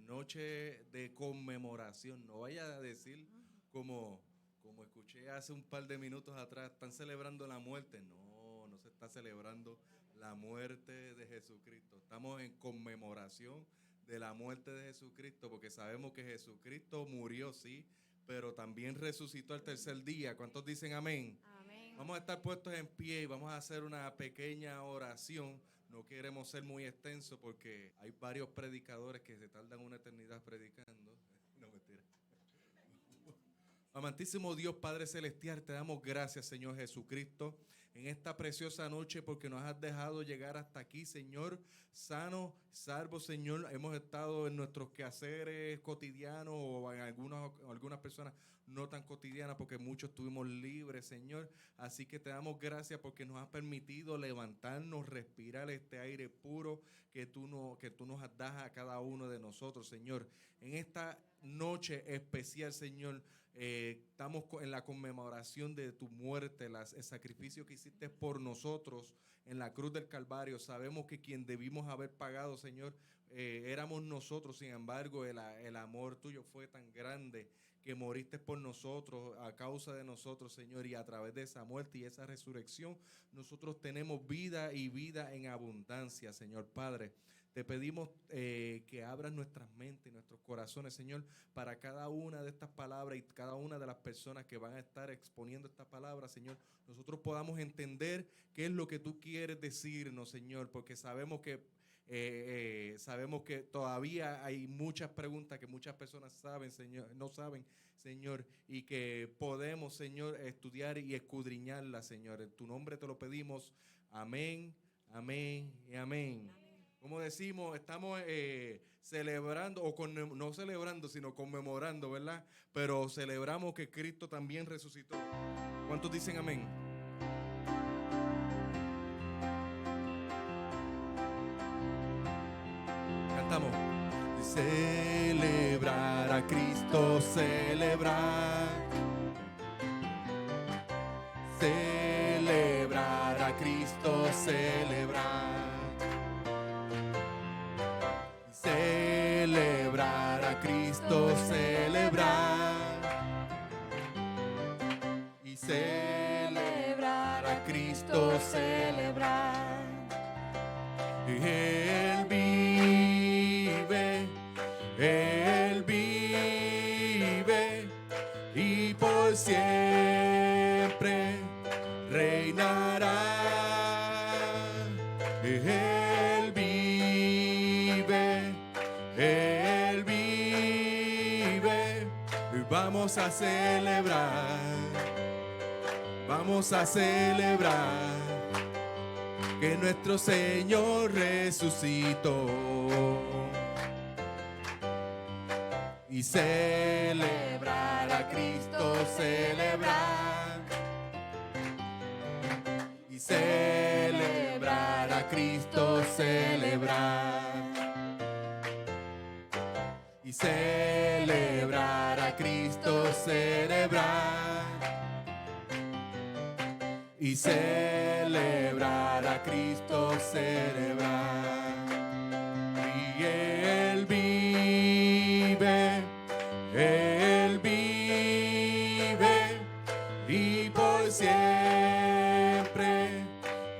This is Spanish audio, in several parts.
noche de conmemoración. No vaya a decir como escuché hace un par de minutos atrás, están celebrando la muerte. No, no se está celebrando la muerte de Jesucristo. Estamos en conmemoración de la muerte de Jesucristo, porque sabemos que Jesucristo murió, sí, pero también resucitó al tercer día. ¿Cuántos dicen amén? Amén. Vamos a estar puestos en pie y vamos a hacer una pequeña oración. No queremos ser muy extensos porque hay varios predicadores que se tardan una eternidad predicando. No, mentira. Amantísimo Dios, Padre Celestial, te damos gracias, Señor Jesucristo, en esta preciosa noche porque nos has dejado llegar hasta aquí, Señor, sano, salvo, Señor. Hemos estado en nuestros quehaceres cotidianos o en algunas personas no tan cotidianas porque muchos estuvimos libres, Señor. Así que te damos gracias porque nos has permitido levantarnos, respirar este aire puro que tú nos das a cada uno de nosotros, Señor. En esta noche especial, Señor, estamos en la conmemoración de tu muerte, el sacrificio que hiciste por nosotros en la cruz del Calvario. Sabemos que quien debimos haber pagado, Señor, éramos nosotros. Sin embargo, el amor tuyo fue tan grande que moriste por nosotros, a causa de nosotros, Señor, y a través de esa muerte y esa resurrección, nosotros tenemos vida y vida en abundancia, Señor Padre. Te pedimos que abras nuestras mentes y nuestros corazones, Señor, para cada una de estas palabras y cada una de las personas que van a estar exponiendo estas palabras, Señor, nosotros podamos entender qué es lo que tú quieres decirnos, Señor, porque sabemos que todavía hay muchas preguntas que muchas personas saben, Señor, no saben, Señor, y que podemos, Señor, estudiar y escudriñarlas, Señor. En tu nombre te lo pedimos. Amén, amén y amén. Como decimos, estamos celebrando, no celebrando, sino conmemorando, ¿verdad? Pero celebramos que Cristo también resucitó. ¿Cuántos dicen amén? Cantamos. Celebrar a Cristo, celebrar. Celebrar a Cristo, celebrar. Celebrar a Cristo, celebrar. Y celebrar a Cristo, celebrar. Él vive, Él vive, y por siempre reinará. Él vive, Él vive. Vamos a celebrar, vamos a celebrar que nuestro Señor resucitó. Y celebrar a Cristo, celebrar. Y celebrar a Cristo, celebrar. Y celebrar a Cristo, celebrar. Y celebrar a Cristo, celebrar. Y Él vive, Él vive, y por siempre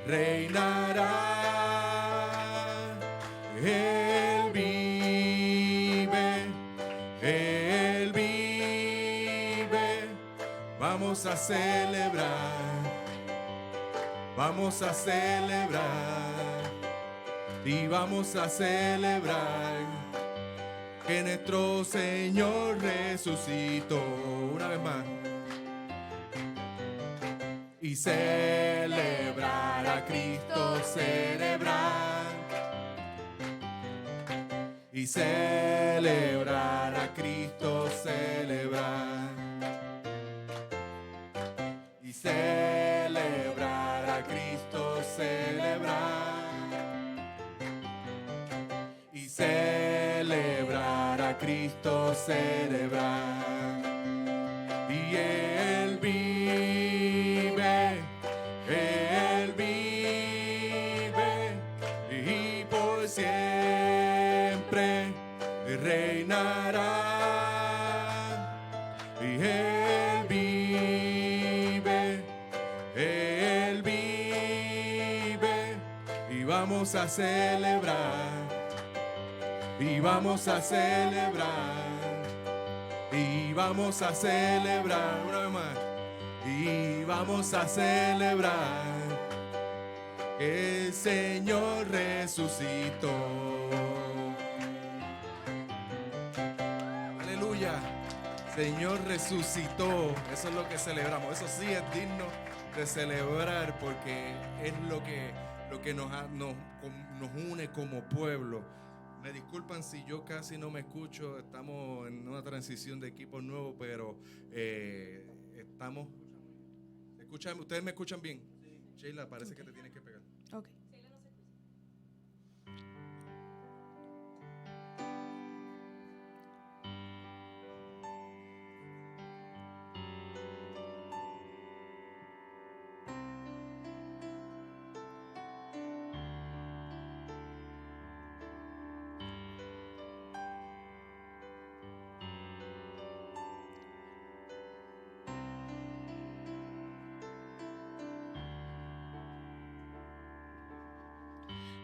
reinará. Él vive, Él vive. Vamos a celebrar, vamos a celebrar, y vamos a celebrar que nuestro Señor resucitó. Una vez más. Y celebrar a Cristo, celebrar. Y celebrar a Cristo, celebrar. Y celebrar a Cristo, celebrar. Y celebrar a Cristo, celebrar. Y Él vive, Él vive, y por siempre siempre reinará. Y Él vive, Él vive. Y vamos a celebrar, y vamos a celebrar, y vamos a celebrar, una vez más, y vamos a celebrar que el Señor resucitó. Aleluya, Señor resucitó. Eso es lo que celebramos. Eso sí es digno de celebrar, porque es lo que nos une como pueblo. Me disculpan si yo casi no me escucho. Estamos en una transición de equipos nuevos, pero estamos. ¿Ustedes me escuchan bien? Sheila, parece que te tienes que pegar. Okay.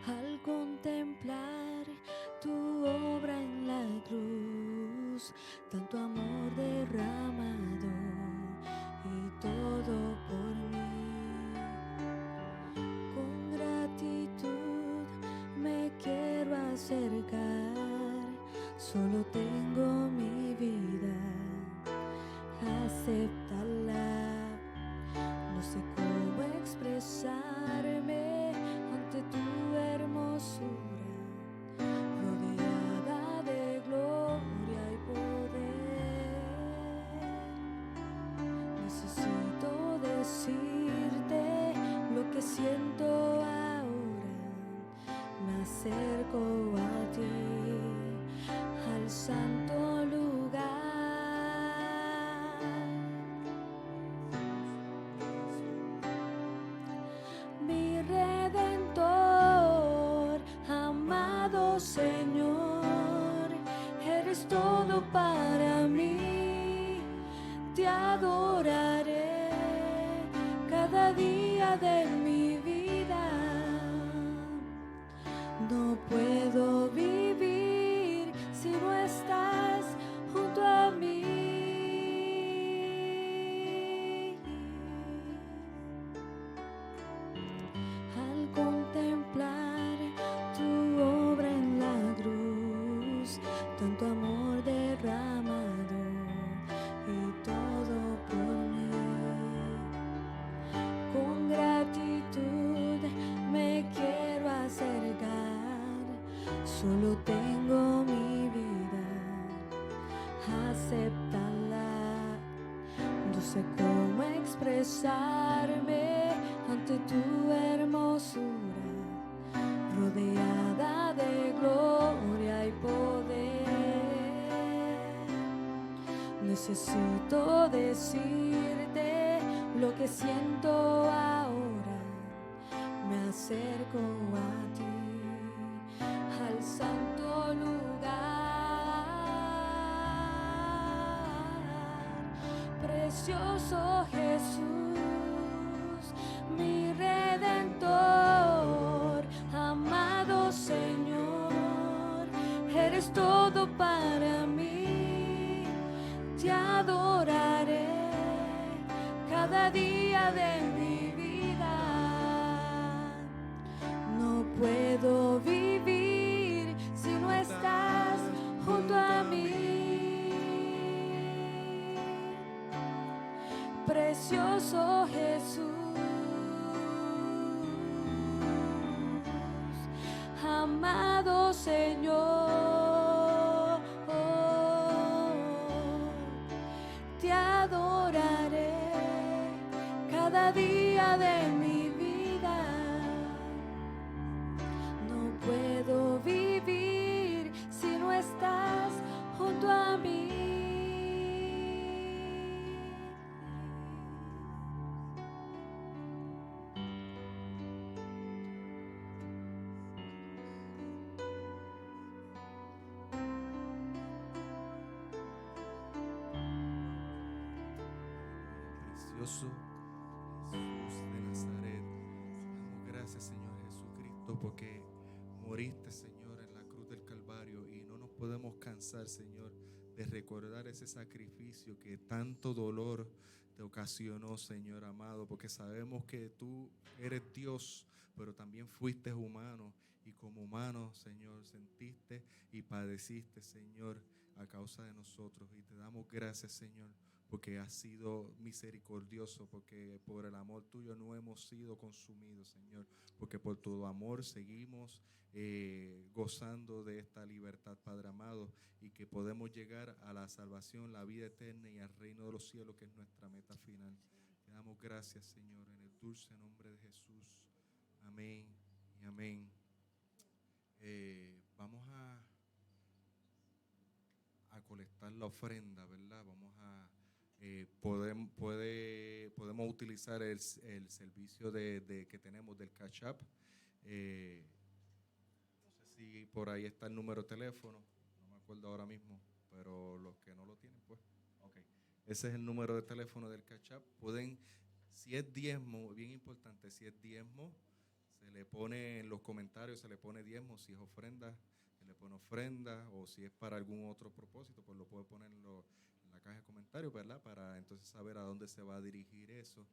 Al contemplar tu obra en la cruz, tanto amor derramado y todo por mí, con gratitud me quiero acercar, solo tengo mi vida, acéptala, no sé cómo expresarme ante tu hermosura, rodeada de gloria y poder. Necesito decirte lo que siento ahora. Me acerco a ti, al santo lugar. Mi Redentor, amado Señor, eres todo para mí. Te adoraré cada día de mi vida. No puedo vivir si no estás junto a mí. Al contemplar tu obra en la cruz, tanto amor derramado y todo por mí, con gratitud me quiero acercar, solo tengo mi vida, acéptala, no sé cómo expresarme ante tu hermosura, rodeada de gloria y poder. Necesito decirte lo que siento ahora. Me acerco a ti, al santo lugar. Precioso Jesús, mi Redentor, amado Señor, eres todo para mí. Te adoraré cada día de mi vida. No puedo vivir si no estás junto a mí. Precioso Jesús, amado Señor, te adoraré cada día de mi vida. No puedo vivir si no estás junto a mí. precioso Jesús de Nazaret. Damos gracias, Señor Jesucristo, porque moriste, Señor, en la cruz del Calvario, y no nos podemos cansar, Señor, de recordar ese sacrificio que tanto dolor te ocasionó, Señor amado, porque sabemos que tú eres Dios, pero también fuiste humano, y como humano, Señor, sentiste y padeciste, Señor, a causa de nosotros. Y te damos gracias, Señor, porque has sido misericordioso, porque por el amor tuyo no hemos sido consumidos, Señor, porque por tu amor seguimos gozando de esta libertad, Padre amado, y que podemos llegar a la salvación, la vida eterna y al reino de los cielos, que es nuestra meta final. Te damos gracias, Señor, en el dulce nombre de Jesús. Amén y amén. Vamos a colectar la ofrenda, ¿verdad? Vamos a podemos utilizar el servicio que tenemos del Cash App. No sé si por ahí está el número de teléfono, no me acuerdo ahora mismo, pero los que no lo tienen, pues, okay. Ese es el número de teléfono del Cash App. Pueden, si es diezmo, bien importante, si es diezmo, se le pone en los comentarios, se le pone diezmo. Si es ofrenda, se le pone ofrenda, o si es para algún otro propósito, pues lo puede poner en la caja de comentarios, ¿verdad? Para entonces saber a dónde se va a dirigir eso.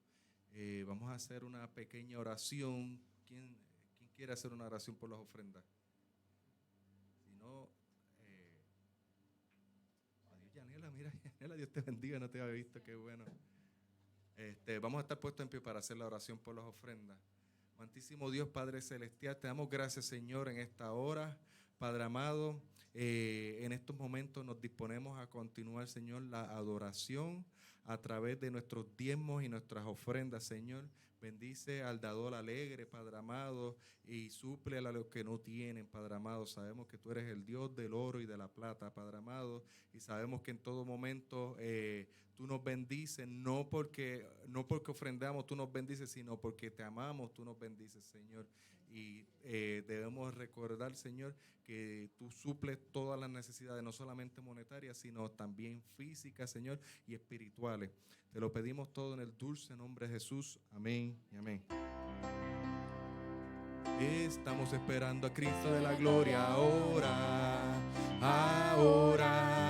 Vamos a hacer una pequeña oración. ¿Quién quiere hacer una oración por las ofrendas? Si no, adiós, Yanela, mira, Yanela, Dios te bendiga, no te había visto, qué bueno. Vamos a estar puestos en pie para hacer la oración por las ofrendas. Amantísimo Dios, Padre Celestial, te damos gracias, Señor, en esta hora. Padre amado, en estos momentos nos disponemos a continuar, Señor, la adoración a través de nuestros diezmos y nuestras ofrendas, Señor. Bendice al dador alegre, Padre amado, y suple a los que no tienen, Padre amado. Sabemos que tú eres el Dios del oro y de la plata, Padre amado, y sabemos que en todo momento tú nos bendices, no porque ofrendamos, tú nos bendices, sino porque te amamos, tú nos bendices, Señor. Y debemos recordar, Señor, que tú suples todas las necesidades, no solamente monetarias, sino también físicas, Señor, y espirituales. Te lo pedimos todo en el dulce nombre de Jesús. Amén y amén. Estamos esperando a Cristo de la gloria ahora, ahora,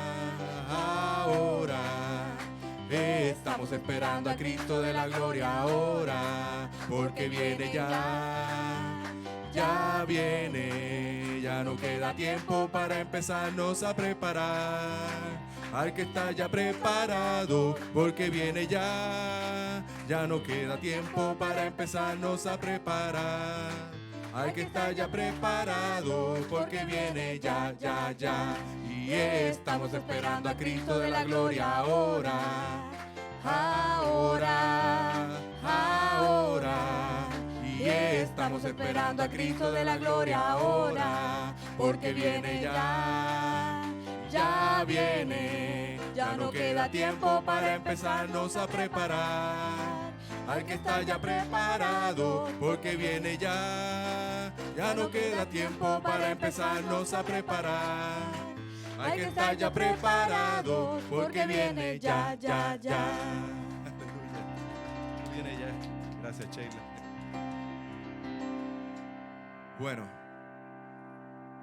ahora. Estamos esperando a Cristo de la gloria ahora, porque viene ya viene, ya no queda tiempo para empezarnos a preparar. Al que está ya preparado, porque viene ya no queda tiempo para empezarnos a preparar. Al que está ya preparado, porque viene ya. Y estamos esperando a Cristo de la gloria ahora, ahora. Y estamos esperando a Cristo de la gloria ahora, porque viene ya viene, ya no queda tiempo para empezarnos a preparar. Al que está ya preparado, porque viene ya no queda tiempo para empezarnos a preparar. Al que está ya preparado, porque viene ya. Aleluya, viene ya. Gracias, Sheila. Bueno,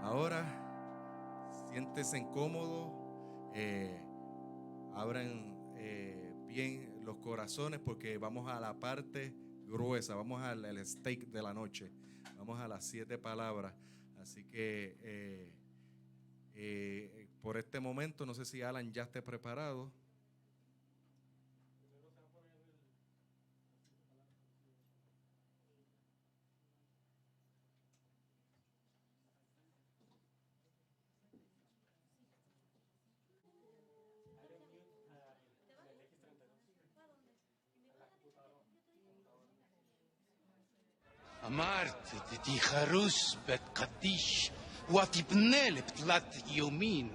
ahora siéntese incómodo, abran bien los corazones, porque vamos a la parte gruesa, vamos al steak de la noche, vamos a las 7 palabras. Así que por este momento, no sé si Alan ya esté preparado. אמרת, תתיחרוס בתקדיש, ותפנה לפתלת יומין,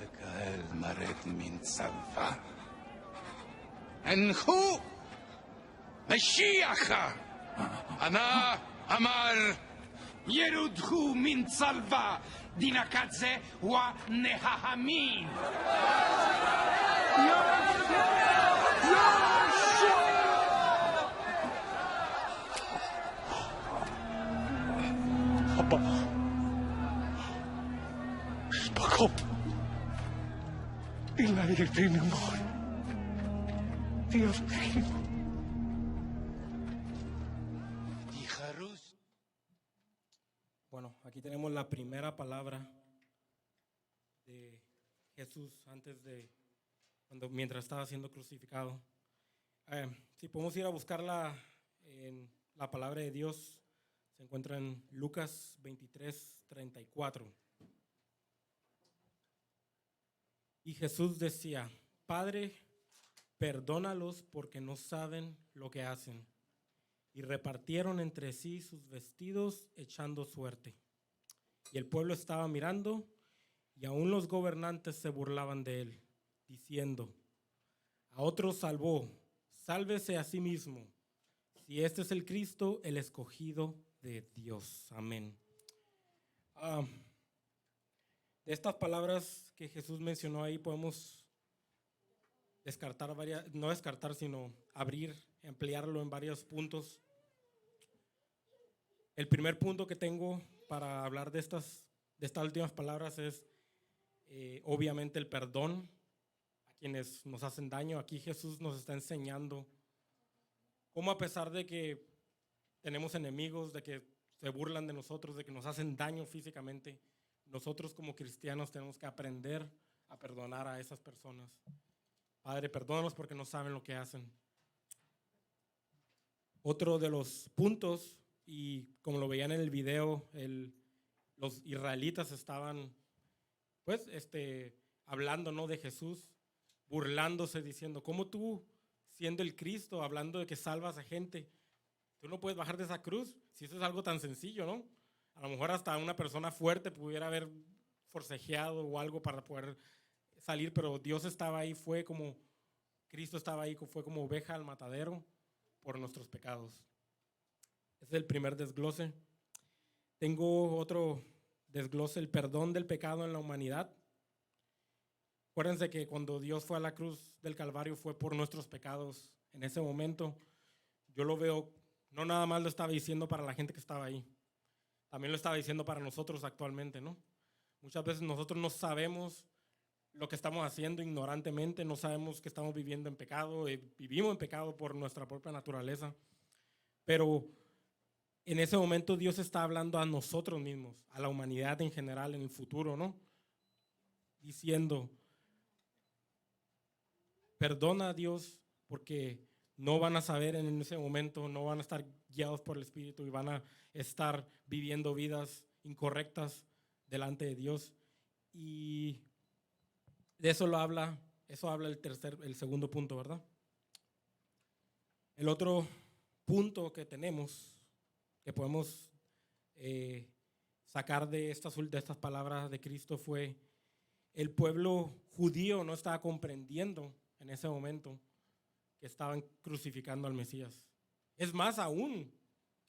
לקהל מרד מן צבא. הנחו משיח, אנא אמר, ירודהו מן צלבה, דינקדזה ונהמין. יושע! Jacob. Ilahi Pinamon. Dios primo. Dijarus. Bueno, aquí tenemos la primera palabra de Jesús mientras estaba siendo crucificado. Si podemos ir a buscarla en la palabra de Dios, se encuentra en Lucas 23:34. Y Jesús decía: Padre, perdónalos porque no saben lo que hacen. Y repartieron entre sí sus vestidos echando suerte. Y el pueblo estaba mirando, y aún los gobernantes se burlaban de él, diciendo: a otro salvó, sálvese a sí mismo, si este es el Cristo, el escogido de Dios. Amén. De estas palabras que Jesús mencionó ahí podemos emplearlo en varios puntos. El primer punto que tengo para hablar de estas últimas palabras es obviamente el perdón a quienes nos hacen daño. Aquí Jesús nos está enseñando cómo, a pesar de que tenemos enemigos, de que se burlan de nosotros, de que nos hacen daño físicamente, nosotros como cristianos tenemos que aprender a perdonar a esas personas. Padre, perdónalos porque no saben lo que hacen. Otro de los puntos, y como lo veían en el video, los israelitas estaban hablando, ¿no?, de Jesús, burlándose, diciendo: ¿cómo tú, siendo el Cristo, hablando de que salvas a gente, tú no puedes bajar de esa cruz? Si eso es algo tan sencillo, ¿no? A lo mejor hasta una persona fuerte pudiera haber forcejeado o algo para poder salir, pero Dios estaba ahí, Cristo estaba ahí, fue como oveja al matadero por nuestros pecados. Ese es el primer desglose. Tengo otro desglose: el perdón del pecado en la humanidad. Acuérdense que cuando Dios fue a la cruz del Calvario fue por nuestros pecados. En ese momento yo lo veo, no nada más lo estaba diciendo para la gente que estaba ahí, también lo estaba diciendo para nosotros actualmente, ¿no? Muchas veces nosotros no sabemos lo que estamos haciendo ignorantemente, no sabemos que estamos viviendo en pecado, vivimos en pecado por nuestra propia naturaleza, pero en ese momento Dios está hablando a nosotros mismos, a la humanidad en general, en el futuro, ¿no? Diciendo: perdona a Dios porque no van a saber en ese momento, no van a estar guiados por el Espíritu y van a estar viviendo vidas incorrectas delante de Dios. Y de eso habla el segundo punto, ¿verdad? El otro punto que tenemos, que podemos sacar de estas palabras de Cristo, fue: el pueblo judío no estaba comprendiendo en ese momento que estaban crucificando al Mesías. Es más, aún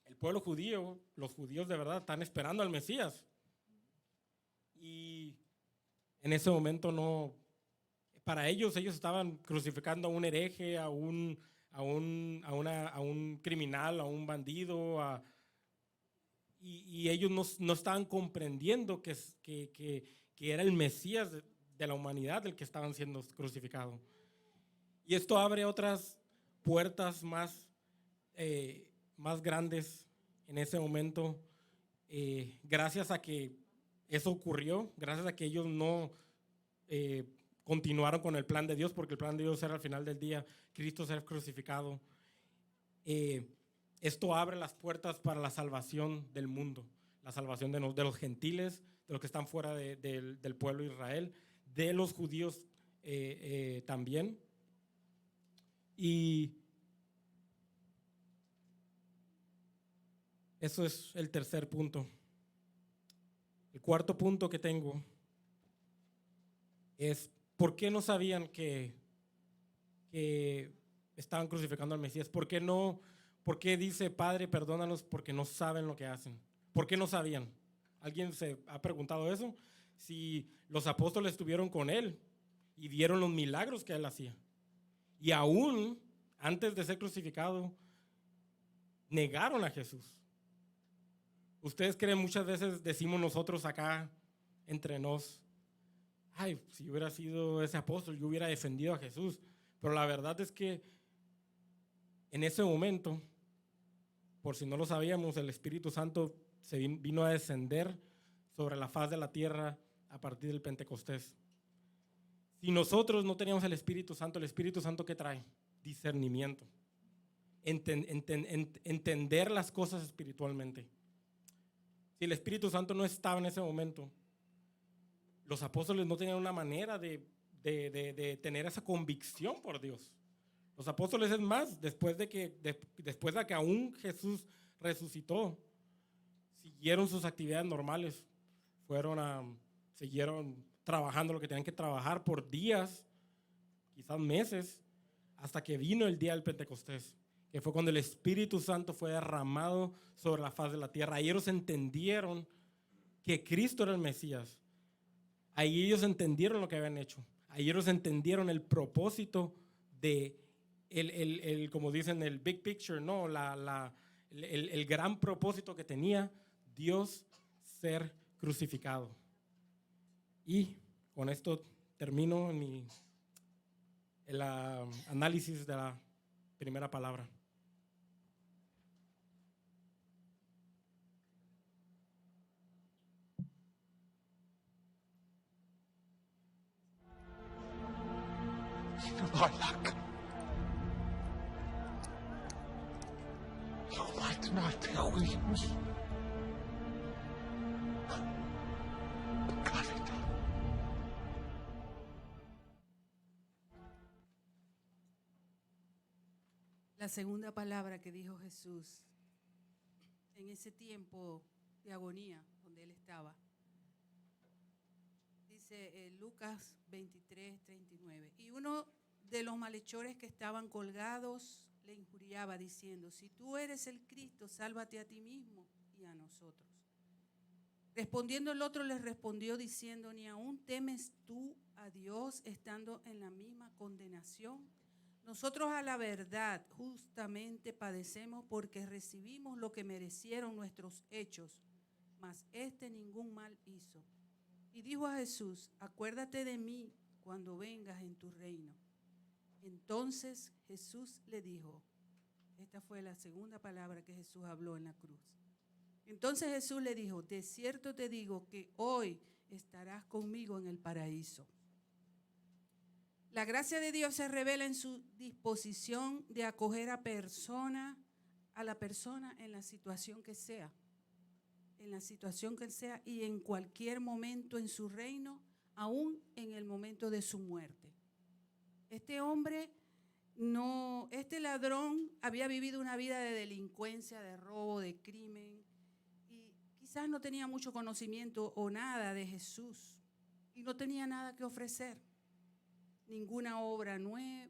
el pueblo judío, los judíos de verdad, están esperando al Mesías. Y en ese momento no, para ellos estaban crucificando a un hereje, a un criminal, a un bandido, y ellos no estaban comprendiendo que era el Mesías de la humanidad el que estaban siendo crucificado. Y esto abre otras puertas más grandes en ese momento, gracias a que eso ocurrió, gracias a que ellos no continuaron con el plan de Dios, porque el plan de Dios era, al final del día, Cristo ser crucificado. Esto abre las puertas para la salvación del mundo, la salvación de los gentiles, de los que están fuera del pueblo de Israel, de los judíos también. Y eso es el tercer punto. El cuarto punto que tengo es: ¿por qué no sabían que estaban crucificando al Mesías? ¿Por qué dice: Padre, perdónalos porque no saben lo que hacen? ¿Por qué no sabían? ¿Alguien se ha preguntado eso? Si los apóstoles estuvieron con él y vieron los milagros que él hacía, y aún antes de ser crucificado negaron a Jesús. Ustedes creen, muchas veces decimos nosotros acá entre nos: ay, si yo hubiera sido ese apóstol, yo hubiera defendido a Jesús. Pero la verdad es que en ese momento, por si no lo sabíamos, el Espíritu Santo vino a descender sobre la faz de la tierra a partir del Pentecostés. Si nosotros no teníamos el Espíritu Santo, ¿qué trae? Discernimiento. Entender las cosas espiritualmente. Si el Espíritu Santo no estaba en ese momento, los apóstoles no tenían una manera de tener esa convicción por Dios. Los apóstoles, es más, después de que aún Jesús resucitó, siguieron sus actividades normales, siguieron trabajando lo que tenían que trabajar por días, quizás meses, hasta que vino el día del Pentecostés, que fue cuando el Espíritu Santo fue derramado sobre la faz de la tierra. Ahí ellos entendieron que Cristo era el Mesías. Ahí ellos entendieron lo que habían hecho. Ahí ellos entendieron el propósito de como dicen, el big picture, ¿no? El gran propósito que tenía Dios, ser crucificado. Y con esto termino el análisis de la primera palabra. Balak. What not the wings? La segunda palabra que dijo Jesús en ese tiempo de agonía donde él estaba. Dice Lucas 23:39. Y uno de los malhechores que estaban colgados le injuriaba diciendo: si tú eres el Cristo, sálvate a ti mismo y a nosotros. Respondiendo el otro les respondió diciendo: ni aún temes tú a Dios estando en la misma condenación. Nosotros a la verdad justamente padecemos porque recibimos lo que merecieron nuestros hechos, mas ningún mal hizo. Y dijo a Jesús: acuérdate de mí cuando vengas en tu reino. Entonces Jesús le dijo, esta fue la segunda palabra que Jesús habló en la cruz. Entonces Jesús le dijo: de cierto te digo que hoy estarás conmigo en el paraíso. La gracia de Dios se revela en su disposición de acoger a la persona en la situación que sea. En la situación que sea y en cualquier momento en su reino, aún en el momento de su muerte. Este ladrón había vivido una vida de delincuencia, de robo, de crimen, y quizás no tenía mucho conocimiento o nada de Jesús, y no tenía nada que ofrecer. Ninguna obra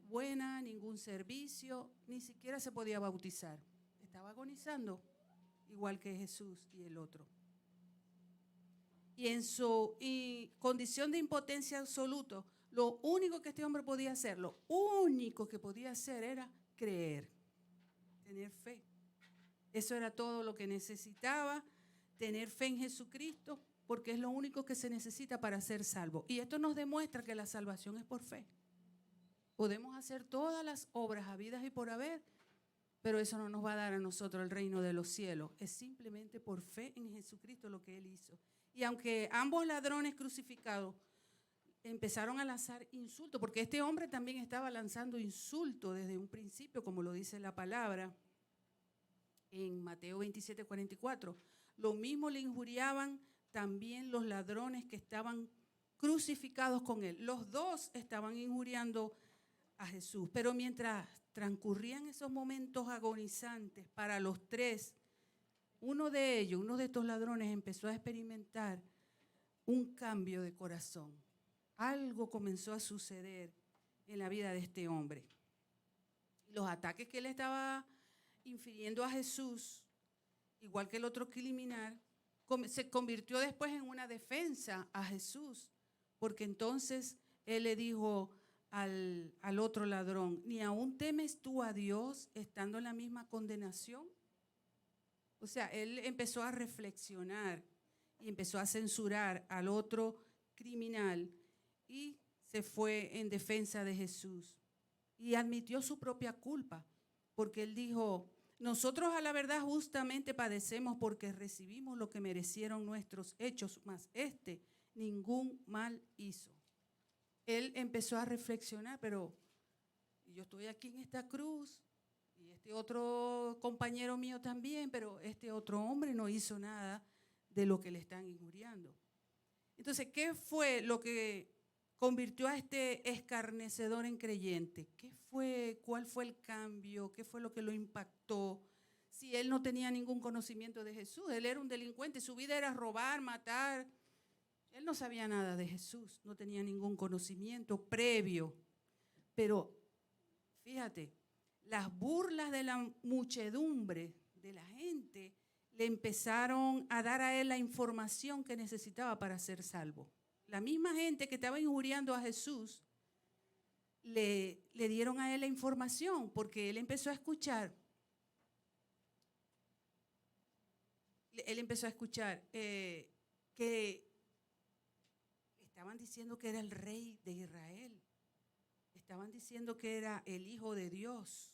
buena, ningún servicio, ni siquiera se podía bautizar. Estaba agonizando, igual que Jesús y el otro. Y en su condición de impotencia absoluta, lo único que este hombre podía hacer, era creer, tener fe. Eso era todo lo que necesitaba, tener fe en Jesucristo, porque es lo único que se necesita para ser salvo. Y esto nos demuestra que la salvación es por fe. Podemos hacer todas las obras habidas y por haber, pero eso no nos va a dar a nosotros el reino de los cielos. Es simplemente por fe en Jesucristo lo que Él hizo. Y aunque ambos ladrones crucificados empezaron a lanzar insultos, porque este hombre también estaba lanzando insultos desde un principio, como lo dice la palabra en Mateo 27:44. Lo mismo le injuriaban también los ladrones que estaban crucificados con él. Los dos estaban injuriando a Jesús, pero mientras transcurrían esos momentos agonizantes para los tres, uno de estos ladrones empezó a experimentar un cambio de corazón. Algo comenzó a suceder en la vida de este hombre. Los ataques que él estaba infiriendo a Jesús, igual que el otro criminal, se convirtió después en una defensa a Jesús, porque entonces él le dijo al otro ladrón: ¿ni aún temes tú a Dios estando en la misma condenación? O sea, él empezó a reflexionar y empezó a censurar al otro criminal y se fue en defensa de Jesús. Y admitió su propia culpa, porque él dijo, nosotros a la verdad justamente padecemos porque recibimos lo que merecieron nuestros hechos, mas ningún mal hizo. Él empezó a reflexionar, pero yo estoy aquí en esta cruz, y este otro compañero mío también, pero este otro hombre no hizo nada de lo que le están injuriando. Entonces, ¿qué fue lo que convirtió a este escarnecedor en creyente? ¿Cuál fue el cambio? ¿Qué fue lo que lo impactó? Si él no tenía ningún conocimiento de Jesús, él era un delincuente, su vida era robar, matar. Él no sabía nada de Jesús, no tenía ningún conocimiento previo. Pero fíjate, las burlas de la muchedumbre, de la gente, le empezaron a dar a él la información que necesitaba para ser salvo. La misma gente que estaba injuriando a Jesús le dieron a él la información, porque él empezó a escuchar. Él empezó a escuchar que estaban diciendo que era el rey de Israel. Estaban diciendo que era el Hijo de Dios.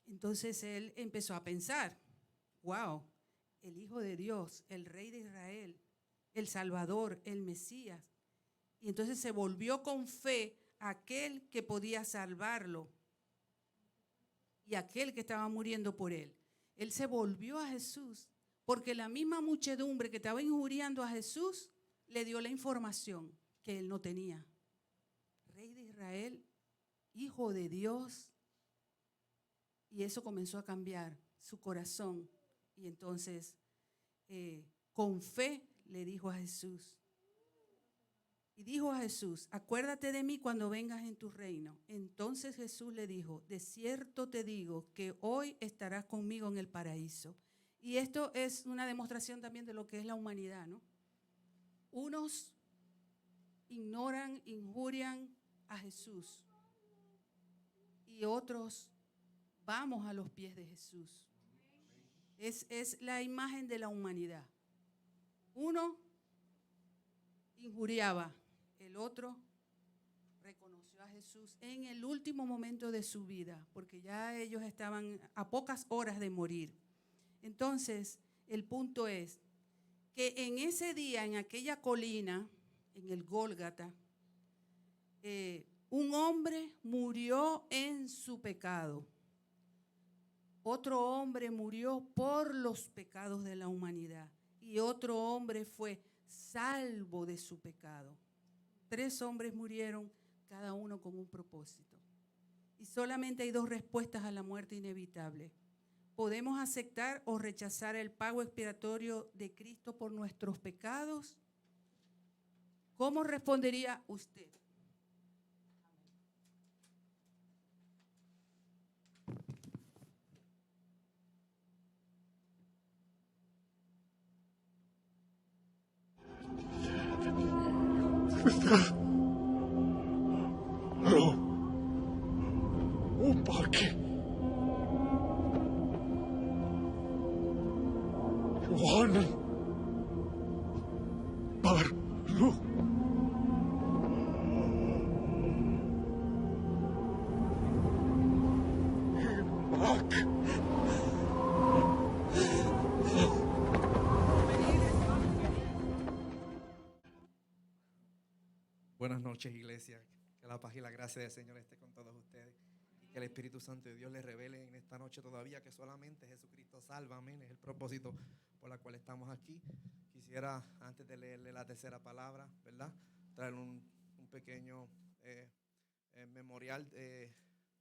Entonces él empezó a pensar, wow, el Hijo de Dios, el Rey de Israel, el Salvador, el Mesías. Y entonces se volvió con fe a aquel que podía salvarlo y aquel que estaba muriendo por él. Él se volvió a Jesús porque la misma muchedumbre que estaba injuriando a Jesús le dio la información que él no tenía. Rey de Israel, Hijo de Dios. Y eso comenzó a cambiar su corazón. Y entonces, con fe, le dijo a Jesús. Y dijo a Jesús, acuérdate de mí cuando vengas en tu reino. Entonces Jesús le dijo, de cierto te digo que hoy estarás conmigo en el paraíso. Y esto es una demostración también de lo que es la humanidad, ¿no? Unos ignoran, injurian a Jesús. Y otros vamos a los pies de Jesús. Es la imagen de la humanidad. Uno injuriaba, el otro reconoció a Jesús en el último momento de su vida, porque ya ellos estaban a pocas horas de morir. Entonces, el punto es que en ese día, en aquella colina, en el Gólgata, un hombre murió en su pecado. Otro hombre murió por los pecados de la humanidad y otro hombre fue salvo de su pecado. 3 hombres murieron, cada uno con un propósito. Y solamente hay 2 respuestas a la muerte inevitable. ¿Podemos aceptar o rechazar el pago expiatorio de Cristo por nuestros pecados? ¿Cómo respondería usted? No. Upake. Yohanan. Barlu. Imak. Buenas noches, iglesia. Que la paz y la gracia del Señor esté con todos ustedes. Y que el Espíritu Santo de Dios les revele en esta noche todavía que solamente Jesucristo salva. Amén. Es el propósito por el cual estamos aquí. Quisiera, antes de leerle la tercera palabra, ¿verdad?, traer un pequeño memorial de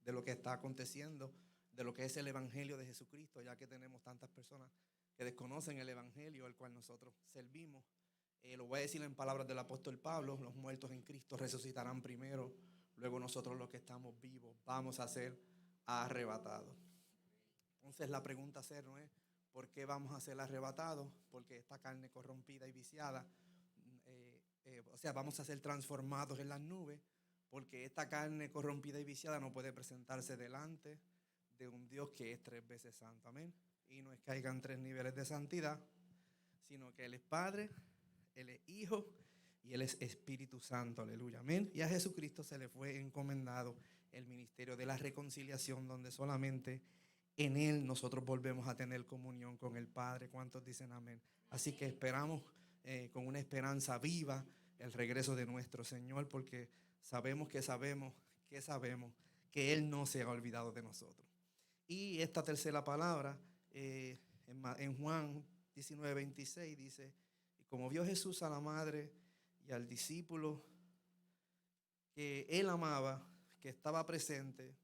lo que está aconteciendo, de lo que es el Evangelio de Jesucristo, ya que tenemos tantas personas que desconocen el Evangelio al cual nosotros servimos. Lo voy a decir en palabras del apóstol Pablo: los muertos en Cristo resucitarán primero, luego nosotros los que estamos vivos vamos a ser arrebatados. Entonces la pregunta a hacer no es ¿por qué vamos a ser arrebatados? Porque esta carne corrompida y viciada, vamos a ser transformados en las nubes, porque esta carne corrompida y viciada no puede presentarse delante de un Dios que es 3 veces santo. Amén. Y no es que hayan 3 niveles de santidad, sino que Él es Padre, Él es Hijo y Él es Espíritu Santo, aleluya, amén. Y a Jesucristo se le fue encomendado el ministerio de la reconciliación, donde solamente en Él nosotros volvemos a tener comunión con el Padre. ¿Cuántos dicen amén? Así que esperamos con una esperanza viva el regreso de nuestro Señor, porque sabemos que Él no se ha olvidado de nosotros. Y esta tercera palabra, en Juan 19:26 dice: y como vio Jesús a la madre y al discípulo que Él amaba, que estaba presente,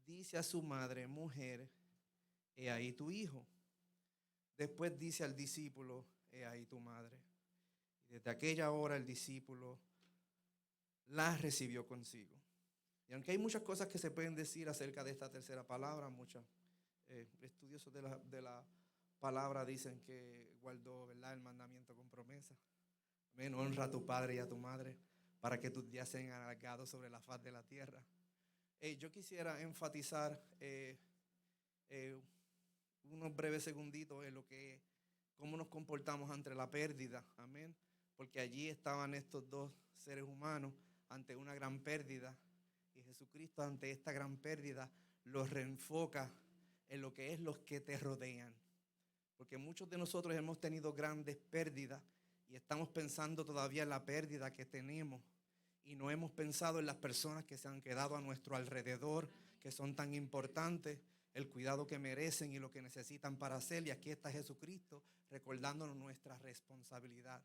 dice a su madre: mujer, he ahí tu hijo. Después dice al discípulo: he ahí tu madre. Y desde aquella hora el discípulo la recibió consigo. Y aunque hay muchas cosas que se pueden decir acerca de esta tercera palabra, muchos estudiosos de la palabra dicen que guardó, ¿verdad?, el mandamiento con promesa. Amén. Honra a tu padre y a tu madre para que tus días sean alargados sobre la faz de la tierra. Yo quisiera enfatizar unos breves segunditos en cómo nos comportamos ante la pérdida. Amén. Porque allí estaban estos dos seres humanos ante una gran pérdida. Y Jesucristo, ante esta gran pérdida, los reenfoca en lo que es los que te rodean. Porque muchos de nosotros hemos tenido grandes pérdidas y estamos pensando todavía en la pérdida que tenemos. Y no hemos pensado en las personas que se han quedado a nuestro alrededor, que son tan importantes, el cuidado que merecen y lo que necesitan para hacer. Y aquí está Jesucristo recordándonos nuestra responsabilidad.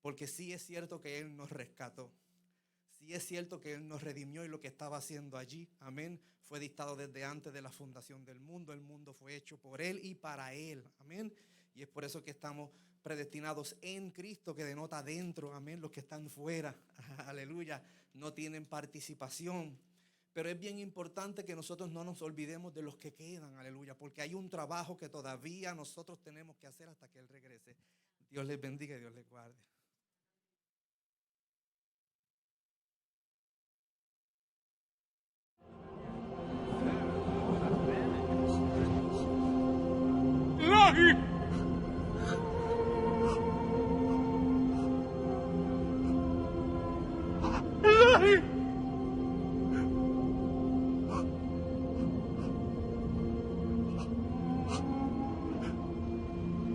Porque sí es cierto que Él nos rescató. Sí es cierto que Él nos redimió y lo que estaba haciendo allí, amén, fue dictado desde antes de la fundación del mundo. El mundo fue hecho por Él y para Él, amén. Y es por eso que estamos predestinados en Cristo, que denota dentro, amén. Los que están fuera, aleluya, no tienen participación. Pero es bien importante que nosotros no nos olvidemos de los que quedan, aleluya, porque hay un trabajo que todavía nosotros tenemos que hacer hasta que Él regrese. Dios les bendiga y Dios les guarde. إلهي إلهي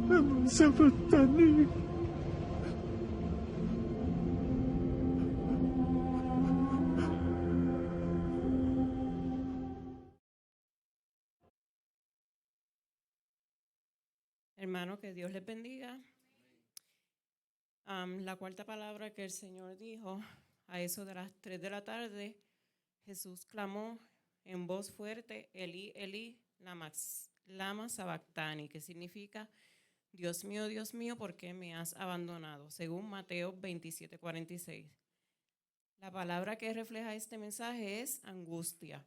لم سبتني Hermano, que Dios les bendiga. La cuarta palabra que el Señor dijo, a eso de las 3 de la tarde, Jesús clamó en voz fuerte: Elí, Elí, lama sabactani, que significa: Dios mío, ¿por qué me has abandonado? Según Mateo 27:46. La palabra que refleja este mensaje es angustia.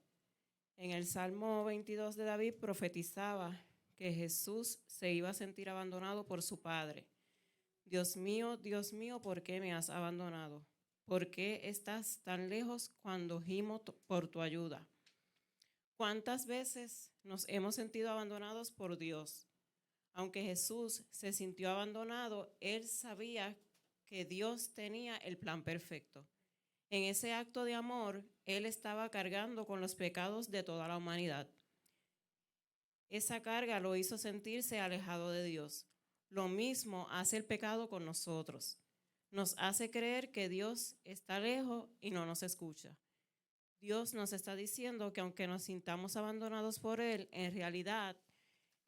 En el Salmo 22 de David profetizaba que Jesús se iba a sentir abandonado por su Padre. Dios mío, ¿por qué me has abandonado? ¿Por qué estás tan lejos cuando gimo por tu ayuda? ¿Cuántas veces nos hemos sentido abandonados por Dios? Aunque Jesús se sintió abandonado, Él sabía que Dios tenía el plan perfecto. En ese acto de amor, Él estaba cargando con los pecados de toda la humanidad. Esa carga lo hizo sentirse alejado de Dios. Lo mismo hace el pecado con nosotros. Nos hace creer que Dios está lejos y no nos escucha. Dios nos está diciendo que aunque nos sintamos abandonados por Él, en realidad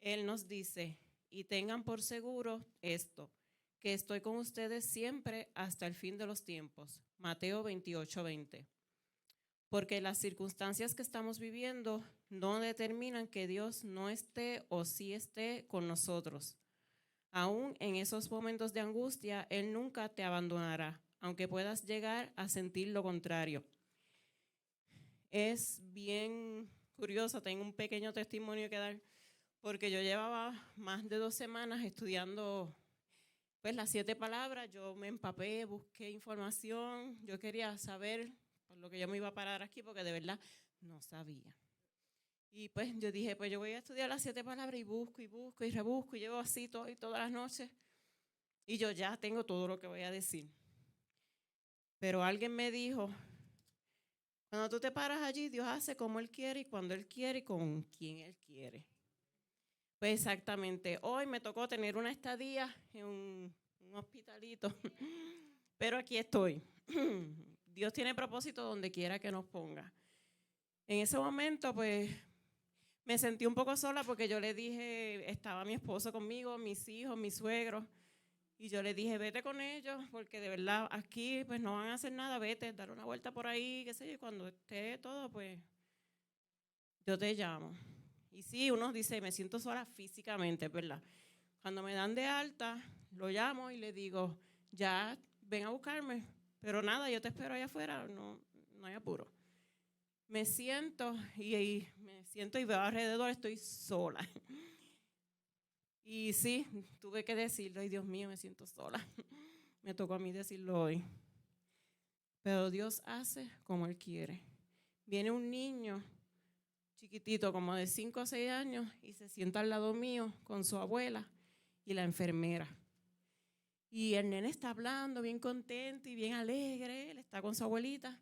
Él nos dice: y tengan por seguro esto, que estoy con ustedes siempre hasta el fin de los tiempos. Mateo 28:20. Porque las circunstancias que estamos viviendo no determinan que Dios no esté o sí esté con nosotros. Aún en esos momentos de angustia, Él nunca te abandonará, aunque puedas llegar a sentir lo contrario. Es bien curioso, tengo un pequeño testimonio que dar, porque yo llevaba más de 2 semanas estudiando pues las 7 palabras. Yo me empapé, busqué información, yo quería saber por lo que yo me iba a parar aquí, porque de verdad no sabía. Y pues yo dije, pues yo voy a estudiar las 7 palabras y busco y rebusco y llevo así todas las noches y yo ya tengo todo lo que voy a decir. Pero alguien me dijo, cuando tú te paras allí, Dios hace como Él quiere y cuando Él quiere y con quien Él quiere. Pues exactamente, hoy me tocó tener una estadía en un hospitalito, pero aquí estoy. Dios tiene propósito donde quiera que nos ponga. En ese momento, pues, me sentí un poco sola porque yo le dije, estaba mi esposo conmigo, mis hijos, mis suegros, y yo le dije, vete con ellos, porque de verdad aquí pues no van a hacer nada, vete, dar una vuelta por ahí, qué sé yo, y cuando esté todo, pues, yo te llamo. Y sí, uno dice, me siento sola físicamente, ¿verdad? Cuando me dan de alta, lo llamo y le digo, ya, ven a buscarme, pero nada, yo te espero allá afuera, no hay apuro. Me siento y veo alrededor, estoy sola. Y sí, tuve que decirlo, ay Dios mío, me siento sola. Me tocó a mí decirlo hoy. Pero Dios hace como Él quiere. Viene un niño chiquitito, como de 5 o 6 años, y se sienta al lado mío con su abuela y la enfermera. Y el nene está hablando bien contento y bien alegre, él está con su abuelita.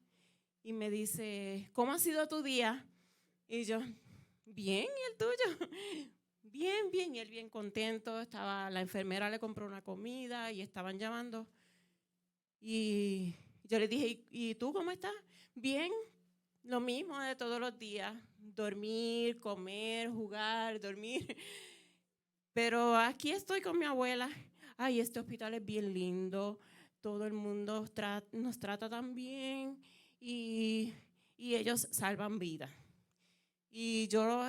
Y me dice, ¿cómo ha sido tu día? Y yo, bien, ¿y el tuyo? Bien, bien, y él bien contento. La enfermera le compró una comida y estaban llamando. Y yo le dije, ¿y tú cómo estás? Bien, lo mismo de todos los días. Dormir, comer, jugar, dormir. Pero aquí estoy con mi abuela. Ay, este hospital es bien lindo. Todo el mundo nos trata tan bien. Y ellos salvan vidas. Y yo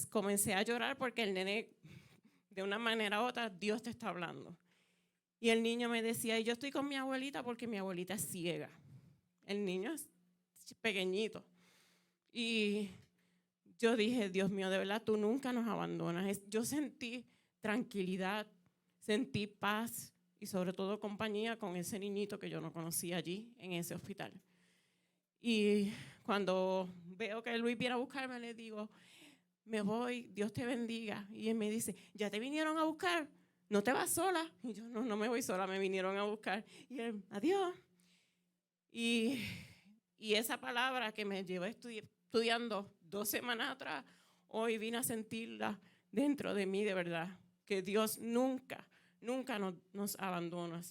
comencé a llorar porque el nene, de una manera u otra, Dios te está hablando. Y el niño me decía, yo estoy con mi abuelita porque mi abuelita es ciega. El niño es pequeñito. Y yo dije, Dios mío, de verdad, tú nunca nos abandonas. Yo sentí tranquilidad, sentí paz y sobre todo compañía con ese niñito que yo no conocía allí en ese hospital. Y cuando veo que Luis viene a buscarme, le digo, me voy, Dios te bendiga. Y él me dice, ¿ya te vinieron a buscar? ¿No te vas sola? Y yo, no me voy sola, me vinieron a buscar. Y él, adiós. Y esa palabra que me llevó estudiando 2 semanas atrás, hoy vine a sentirla dentro de mí de verdad, que Dios nunca nos abandona.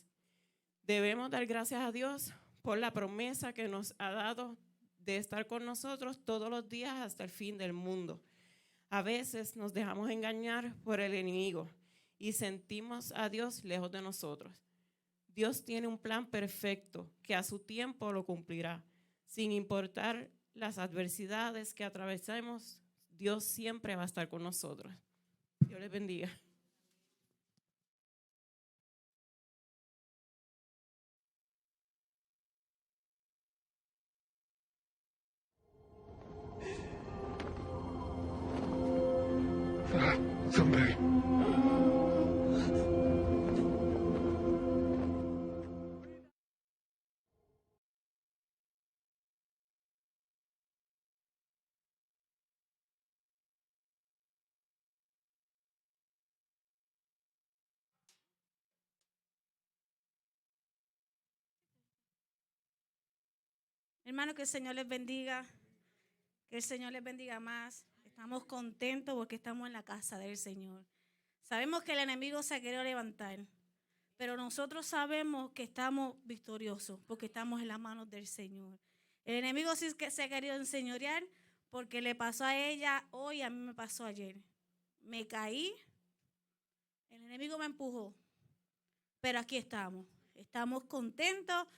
Debemos dar gracias a Dios por la promesa que nos ha dado de estar con nosotros todos los días hasta el fin del mundo. A veces nos dejamos engañar por el enemigo y sentimos a Dios lejos de nosotros. Dios tiene un plan perfecto que a su tiempo lo cumplirá. Sin importar las adversidades que atravesemos, Dios siempre va a estar con nosotros. Dios les bendiga. Someday. Hermano, que el Señor les bendiga, que el Señor les bendiga más. Estamos contentos porque estamos en la casa del Señor. Sabemos que el enemigo se ha querido levantar, pero nosotros sabemos que estamos victoriosos porque estamos en las manos del Señor. El enemigo sí que se ha querido enseñorear porque le pasó a ella hoy, a mí me pasó ayer. Me caí, el enemigo me empujó, pero aquí estamos. Estamos contentos.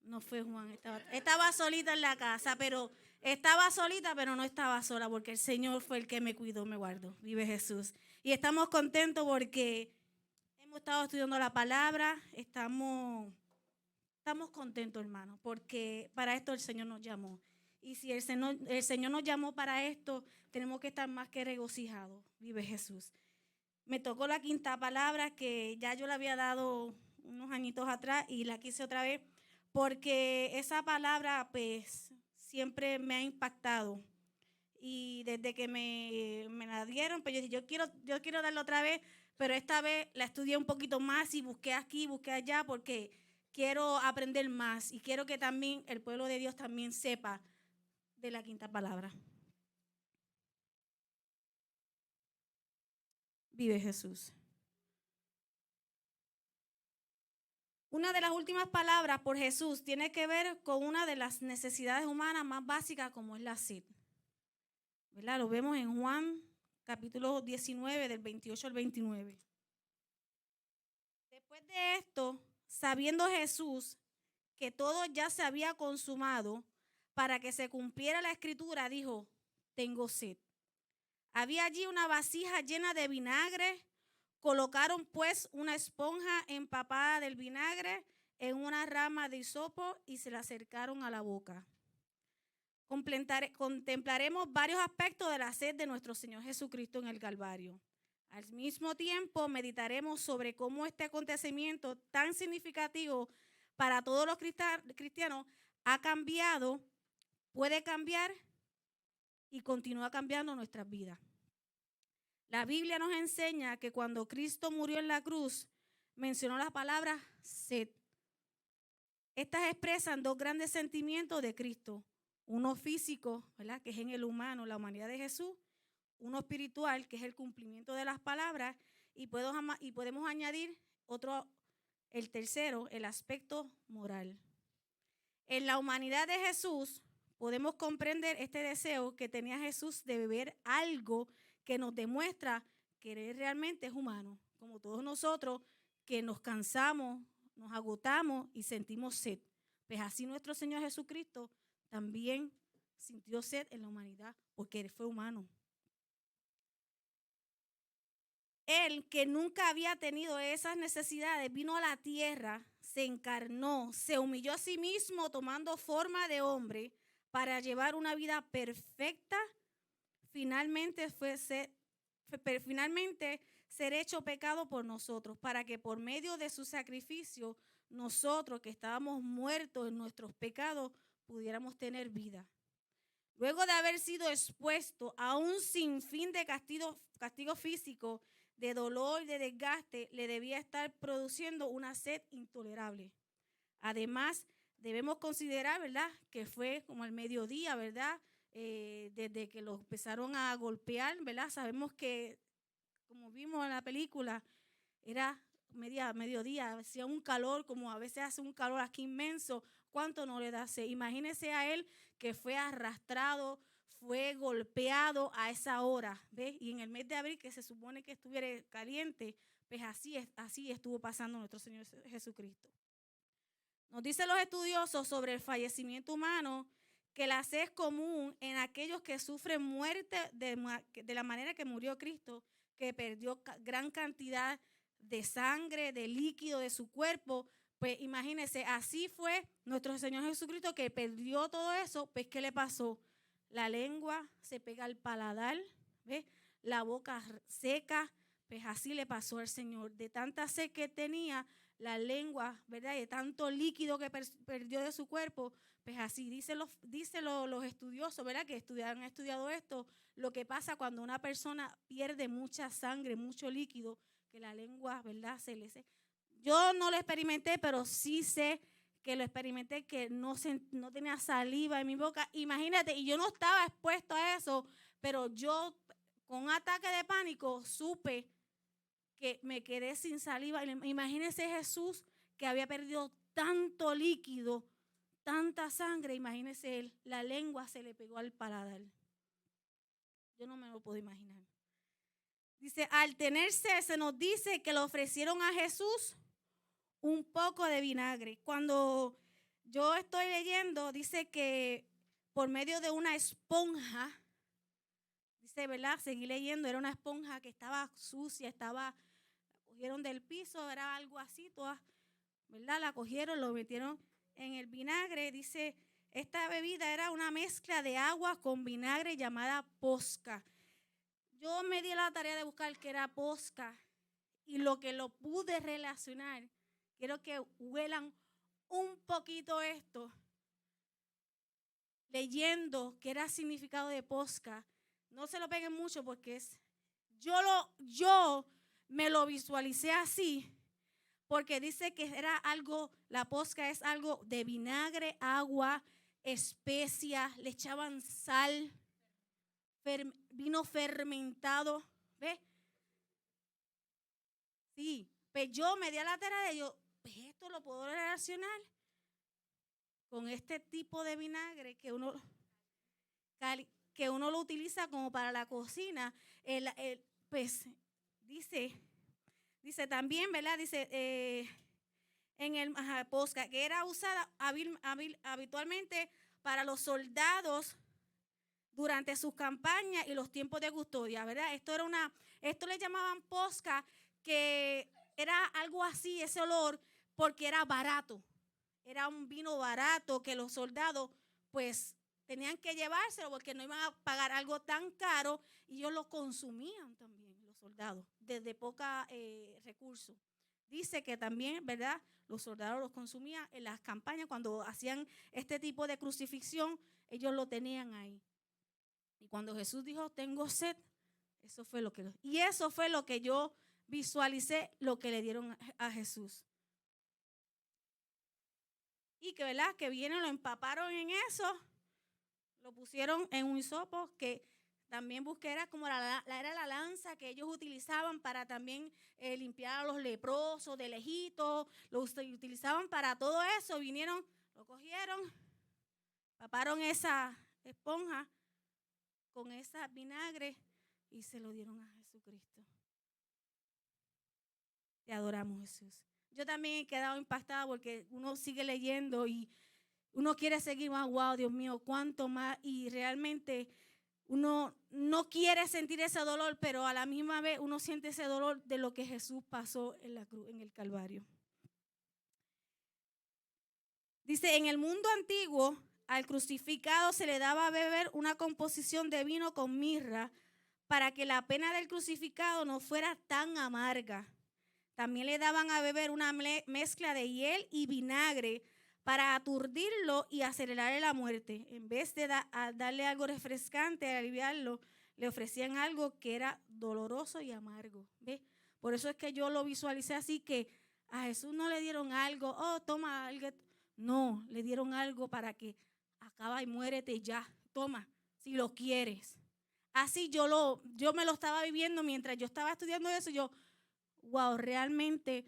No fue Juan, estaba solita en la casa, pero no estaba sola porque el Señor fue el que me cuidó, me guardó. Vive Jesús. Y estamos contentos porque hemos estado estudiando la palabra, estamos contentos, hermano, porque para esto el Señor nos llamó. Y si el Señor nos llamó para esto, tenemos que estar más que regocijados. Vive Jesús. Me tocó la 5ª palabra que ya yo la había dado unos añitos atrás y la quise otra vez. Porque esa palabra pues siempre me ha impactado y desde que me la dieron pues yo dije yo quiero darla otra vez, pero esta vez la estudié un poquito más y busqué aquí, busqué allá porque quiero aprender más y quiero que también el pueblo de Dios también sepa de la quinta palabra. Vive Jesús. Una de las últimas palabras por Jesús tiene que ver con una de las necesidades humanas más básicas, como es la sed. ¿Verdad? Lo vemos en Juan capítulo 19, del 28 al 29. Después de esto, sabiendo Jesús que todo ya se había consumado, para que se cumpliera la escritura, dijo: tengo sed. Había allí una vasija llena de vinagre. Colocaron pues una esponja empapada del vinagre en una rama de hisopo y se la acercaron a la boca. Contemplaremos varios aspectos de la sed de nuestro Señor Jesucristo en el Calvario. Al mismo tiempo meditaremos sobre cómo este acontecimiento tan significativo para todos los cristianos ha cambiado, puede cambiar y continúa cambiando nuestras vidas. La Biblia nos enseña que cuando Cristo murió en la cruz, mencionó la palabra sed. Estas expresan dos grandes sentimientos de Cristo. Uno físico, ¿verdad?, que es en el humano, la humanidad de Jesús. Uno espiritual, que es el cumplimiento de las palabras. Y podemos añadir otro, el tercero, el aspecto moral. En la humanidad de Jesús podemos comprender este deseo que tenía Jesús de beber algo que nos demuestra que Él realmente es humano, como todos nosotros que nos cansamos, nos agotamos y sentimos sed. Pues así nuestro Señor Jesucristo también sintió sed en la humanidad porque Él fue humano. Él, que nunca había tenido esas necesidades, vino a la tierra, se encarnó, se humilló a sí mismo tomando forma de hombre para llevar una vida perfecta. Finalmente ser hecho pecado por nosotros, para que por medio de su sacrificio, nosotros que estábamos muertos en nuestros pecados, pudiéramos tener vida. Luego de haber sido expuesto a un sinfín de castigo físico, de dolor y de desgaste, le debía estar produciendo una sed intolerable. Además, debemos considerar, ¿verdad?, que fue como al mediodía, ¿verdad?, desde que lo empezaron a golpear, ¿verdad? Sabemos que, como vimos en la película, era mediodía, hacía un calor, como a veces hace un calor aquí inmenso. ¿Cuánto no le da sed? Imagínese a él que fue arrastrado, fue golpeado a esa hora, ¿ves? Y en el mes de abril, que se supone que estuviera caliente, pues así estuvo pasando nuestro Señor Jesucristo. Nos dicen los estudiosos sobre el fallecimiento humano que la sed es común en aquellos que sufren muerte de la manera que murió Cristo, que perdió gran cantidad de sangre, de líquido de su cuerpo. Pues imagínense, así fue nuestro Señor Jesucristo, que perdió todo eso. Pues ¿qué le pasó? La lengua se pega al paladar, ¿ves? La boca seca. Pues así le pasó al Señor. De tanta sed que tenía la lengua, ¿verdad?, y de tanto líquido que perdió de su cuerpo. Pues así dicen los estudiosos, ¿verdad?, que han estudiado esto, lo que pasa cuando una persona pierde mucha sangre, mucho líquido, que la lengua, ¿verdad?, se le seca. Yo no lo experimenté, pero sí sé que lo experimenté, que no tenía saliva en mi boca. Imagínate, y yo no estaba expuesto a eso, pero yo con un ataque de pánico supe que me quedé sin saliva. Imagínese Jesús, que había perdido tanto líquido, tanta sangre. Imagínese él, la lengua se le pegó al paladar. Yo no me lo puedo imaginar. Dice, al tener sed, se nos dice que le ofrecieron a Jesús un poco de vinagre. Cuando yo estoy leyendo, dice que por medio de una esponja, dice, ¿verdad?, seguí leyendo, era una esponja que estaba sucia, la cogieron del piso, era algo así, toda, ¿verdad?, la cogieron, lo metieron en el vinagre. Dice, esta bebida era una mezcla de agua con vinagre llamada posca. Yo me di la tarea de buscar qué era posca, y lo que lo pude relacionar, quiero que huelan un poquito esto, leyendo qué era el significado de posca. No se lo peguen mucho porque yo me lo visualicé así, porque dice que era algo, la posca es algo de vinagre, agua, especias, le echaban sal, vino fermentado, ¿ves? Sí, pues yo me di a la tarea de yo, pues esto lo puedo relacionar con este tipo de vinagre que uno lo utiliza como para la cocina. Pues dice también, ¿verdad? Dice en el posca, que era usada habitualmente para los soldados durante sus campañas y los tiempos de custodia, ¿verdad? Esto le llamaban posca, que era algo así, ese olor, porque era barato. Era un vino barato que los soldados pues tenían que llevárselo porque no iban a pagar algo tan caro, y ellos lo consumían también, los soldados, desde poca recursos. Dice que también, ¿verdad?, los soldados los consumían en las campañas cuando hacían este tipo de crucifixión, ellos lo tenían ahí. Y cuando Jesús dijo, tengo sed, eso fue lo que yo visualicé, lo que le dieron a Jesús. Y que, ¿verdad?, que vienen, lo empaparon en eso, lo pusieron en un hisopo, que también busqué, era como era la lanza que ellos utilizaban para también limpiar a los leprosos de lejitos, lo utilizaban para todo eso. Vinieron, lo cogieron, empaparon esa esponja con esa vinagre y se lo dieron a Jesucristo. Te adoramos, Jesús. Yo también he quedado impactada porque uno sigue leyendo y uno quiere seguir más. Wow, Dios mío, cuánto más. Y realmente uno no quiere sentir ese dolor, pero a la misma vez uno siente ese dolor de lo que Jesús pasó en la cruz, en el Calvario. Dice, en el mundo antiguo, al crucificado se le daba a beber una composición de vino con mirra para que la pena del crucificado no fuera tan amarga. También le daban a beber una mezcla de hiel y vinagre para aturdirlo y acelerarle la muerte. En vez de darle algo refrescante, aliviarlo, le ofrecían algo que era doloroso y amargo. ¿Ves? Por eso es que yo lo visualicé así, que a Jesús no le dieron algo, toma algo. No, le dieron algo para que acaba y muérete ya. Toma, si lo quieres. Así yo me lo estaba viviendo mientras yo estaba estudiando eso. Yo, wow, realmente,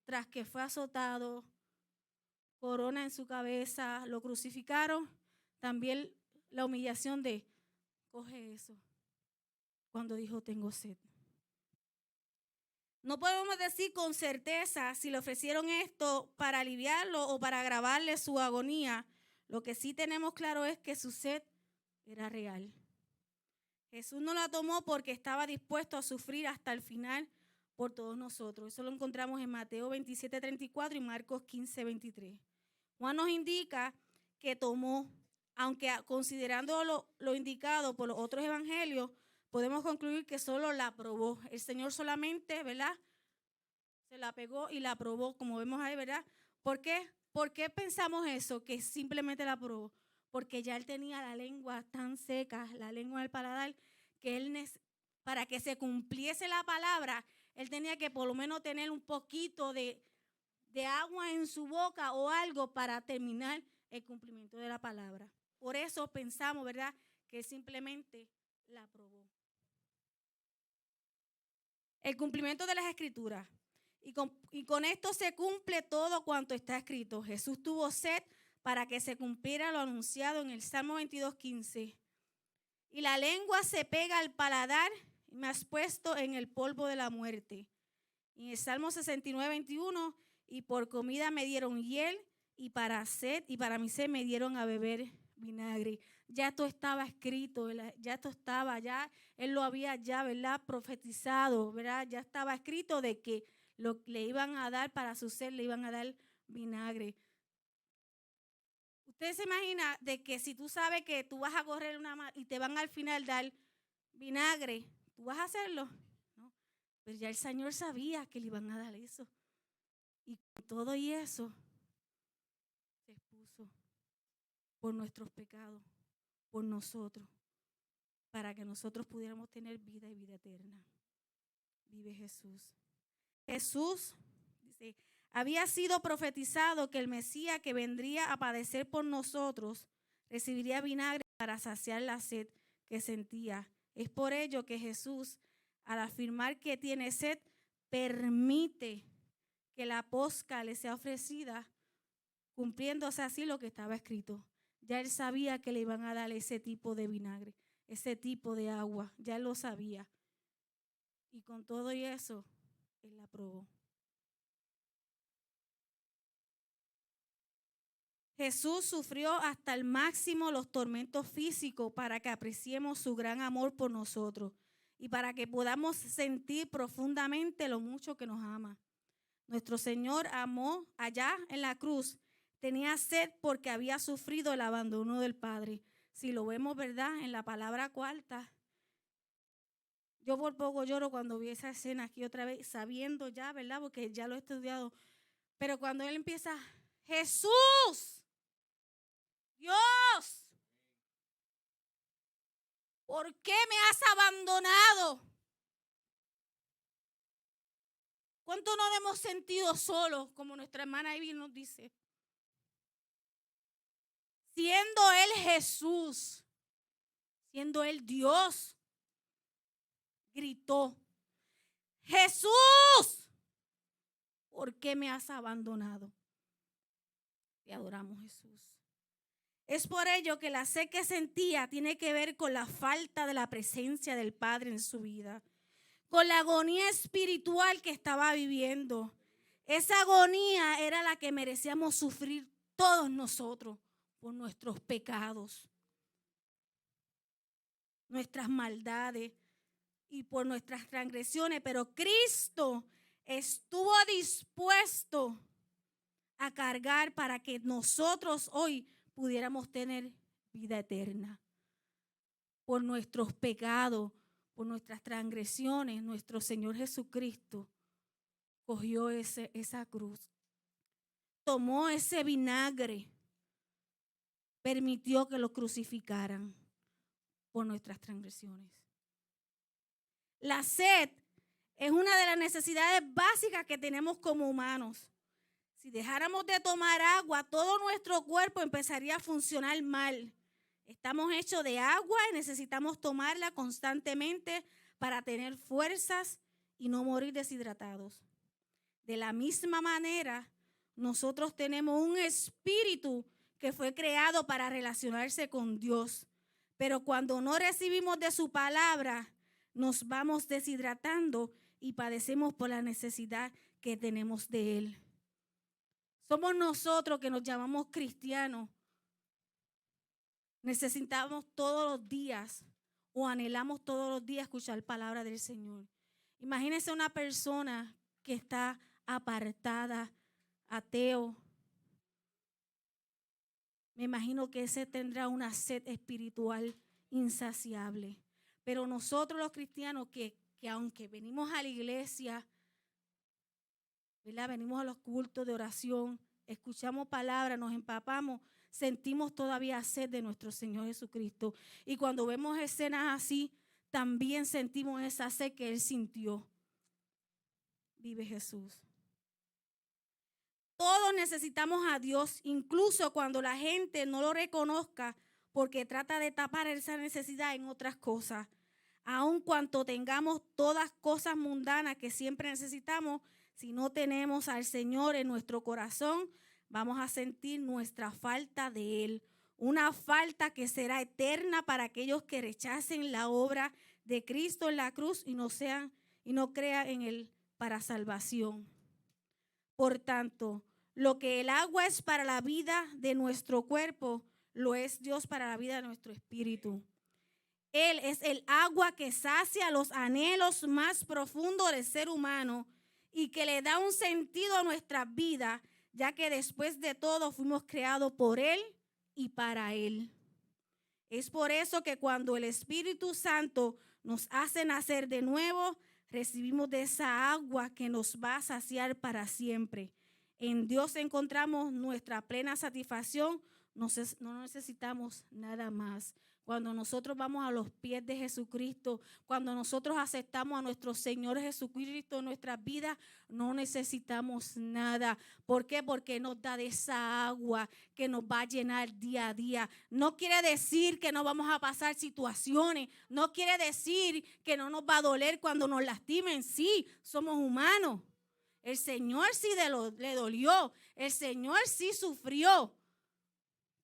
tras que fue azotado, corona en su cabeza, lo crucificaron, también la humillación de, coge eso, cuando dijo, tengo sed. No podemos decir con certeza si le ofrecieron esto para aliviarlo o para agravarle su agonía. Lo que sí tenemos claro es que su sed era real. Jesús no la tomó porque estaba dispuesto a sufrir hasta el final por todos nosotros. Eso lo encontramos en Mateo 27:34 y Marcos 15:23. Juan nos indica que tomó, aunque considerando lo indicado por los otros evangelios, podemos concluir que solo la probó. El Señor solamente, ¿verdad?, se la pegó y la probó, como vemos ahí, ¿verdad? ¿Por qué? ¿Por qué pensamos eso? Que simplemente la probó. Porque ya él tenía la lengua tan seca, la lengua del paladar, que él, para que se cumpliese la palabra, él tenía que por lo menos tener un poquito de agua en su boca o algo para terminar el cumplimiento de la palabra. Por eso pensamos, ¿verdad?, que simplemente la probó. El cumplimiento de las Escrituras. Y con esto se cumple todo cuanto está escrito. Jesús tuvo sed para que se cumpliera lo anunciado en el Salmo 22:15. Y la lengua se pega al paladar y me has puesto en el polvo de la muerte. Y en el Salmo 69:21, y por comida me dieron hiel, y para mi sed me dieron a beber vinagre. Ya esto estaba escrito, ya él lo había ya, ¿verdad?, profetizado, ¿verdad? Ya estaba escrito de que le iban a dar para su sed, le iban a dar vinagre. Usted se imagina de que si tú sabes que tú vas a correr una mar y te van al final dar vinagre, ¿tú vas a hacerlo? No. Pero ya el Señor sabía que le iban a dar eso. Y con todo y eso, se expuso por nuestros pecados, por nosotros, para que nosotros pudiéramos tener vida y vida eterna. Vive Jesús. Jesús, Dice, había sido profetizado que el Mesías que vendría a padecer por nosotros recibiría vinagre para saciar la sed que sentía. Es por ello que Jesús, al afirmar que tiene sed, permite que la posca le sea ofrecida, cumpliéndose así lo que estaba escrito. Ya él sabía que le iban a dar ese tipo de vinagre, ese tipo de agua, ya él lo sabía. Y con todo y eso, él la probó. Jesús sufrió hasta el máximo los tormentos físicos para que apreciemos su gran amor por nosotros y para que podamos sentir profundamente lo mucho que nos ama. Nuestro Señor amó allá en la cruz. Tenía sed porque había sufrido el abandono del Padre. Si lo vemos, ¿verdad? En la palabra cuarta. Yo por poco lloro cuando vi esa escena aquí otra vez, sabiendo ya, ¿verdad? Porque ya lo he estudiado. Pero cuando él empieza, Jesús, Dios, ¿por qué me has abandonado? ¿Cuánto nos hemos sentido solos, como nuestra hermana Ivy nos dice? Siendo Él Jesús, siendo Él Dios, gritó, Jesús, ¿por qué me has abandonado? Te adoramos, Jesús. Es por ello que la sed que sentía tiene que ver con la falta de la presencia del Padre en su vida, con la agonía espiritual que estaba viviendo. Esa agonía era la que merecíamos sufrir todos nosotros por nuestros pecados, nuestras maldades y por nuestras transgresiones. Pero Cristo estuvo dispuesto a cargar para que nosotros hoy pudiéramos tener vida eterna. Por nuestros pecados, por nuestras transgresiones, nuestro Señor Jesucristo cogió esa cruz, tomó ese vinagre, permitió que lo crucificaran por nuestras transgresiones. La sed es una de las necesidades básicas que tenemos como humanos. Si dejáramos de tomar agua, todo nuestro cuerpo empezaría a funcionar mal. Estamos hechos de agua y necesitamos tomarla constantemente para tener fuerzas y no morir deshidratados. De la misma manera, nosotros tenemos un espíritu que fue creado para relacionarse con Dios. Pero cuando no recibimos de su palabra, nos vamos deshidratando y padecemos por la necesidad que tenemos de Él. Somos nosotros que nos llamamos cristianos. Necesitamos todos los días o anhelamos todos los días escuchar palabra del Señor. Imagínense una persona que está apartada, ateo. Me imagino que ese tendrá una sed espiritual insaciable. Pero nosotros los cristianos que aunque venimos a la iglesia, ¿verdad? Venimos a los cultos de oración, escuchamos palabras, nos empapamos, sentimos todavía sed de nuestro Señor Jesucristo. Y cuando vemos escenas así, también sentimos esa sed que Él sintió. Vive Jesús. Todos necesitamos a Dios, incluso cuando la gente no lo reconozca, porque trata de tapar esa necesidad en otras cosas. Aun cuando tengamos todas cosas mundanas que siempre necesitamos, si no tenemos al Señor en nuestro corazón, vamos a sentir nuestra falta de Él. Una falta que será eterna para aquellos que rechacen la obra de Cristo en la cruz y no crean en Él para salvación. Por tanto, lo que el agua es para la vida de nuestro cuerpo, lo es Dios para la vida de nuestro espíritu. Él es el agua que sacia los anhelos más profundos del ser humano y que le da un sentido a nuestra vida, ya que después de todo fuimos creados por Él y para Él. Es por eso que cuando el Espíritu Santo nos hace nacer de nuevo, recibimos de esa agua que nos va a saciar para siempre. En Dios encontramos nuestra plena satisfacción, no necesitamos nada más. Cuando nosotros vamos a los pies de Jesucristo, cuando nosotros aceptamos a nuestro Señor Jesucristo en nuestras vidas, no necesitamos nada. ¿Por qué? Porque nos da de esa agua que nos va a llenar día a día. No quiere decir que no vamos a pasar situaciones. No quiere decir que no nos va a doler cuando nos lastimen. Sí, somos humanos. El Señor sí le dolió. El Señor sí sufrió.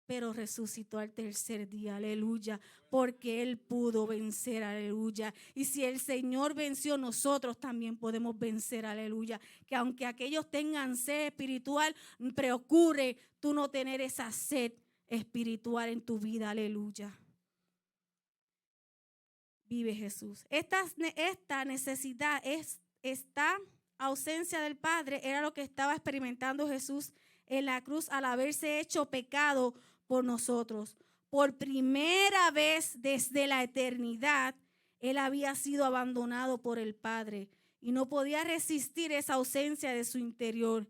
Pero resucitó al tercer día, aleluya, porque Él pudo vencer, aleluya. Y si el Señor venció, nosotros también podemos vencer, aleluya. Que aunque aquellos tengan sed espiritual, procure tú no tener esa sed espiritual en tu vida, aleluya. Vive Jesús. Esta necesidad, esta ausencia del Padre, era lo que estaba experimentando Jesús en la cruz al haberse hecho pecado por nosotros. Por primera vez desde la eternidad, Él había sido abandonado por el Padre y no podía resistir esa ausencia de su interior.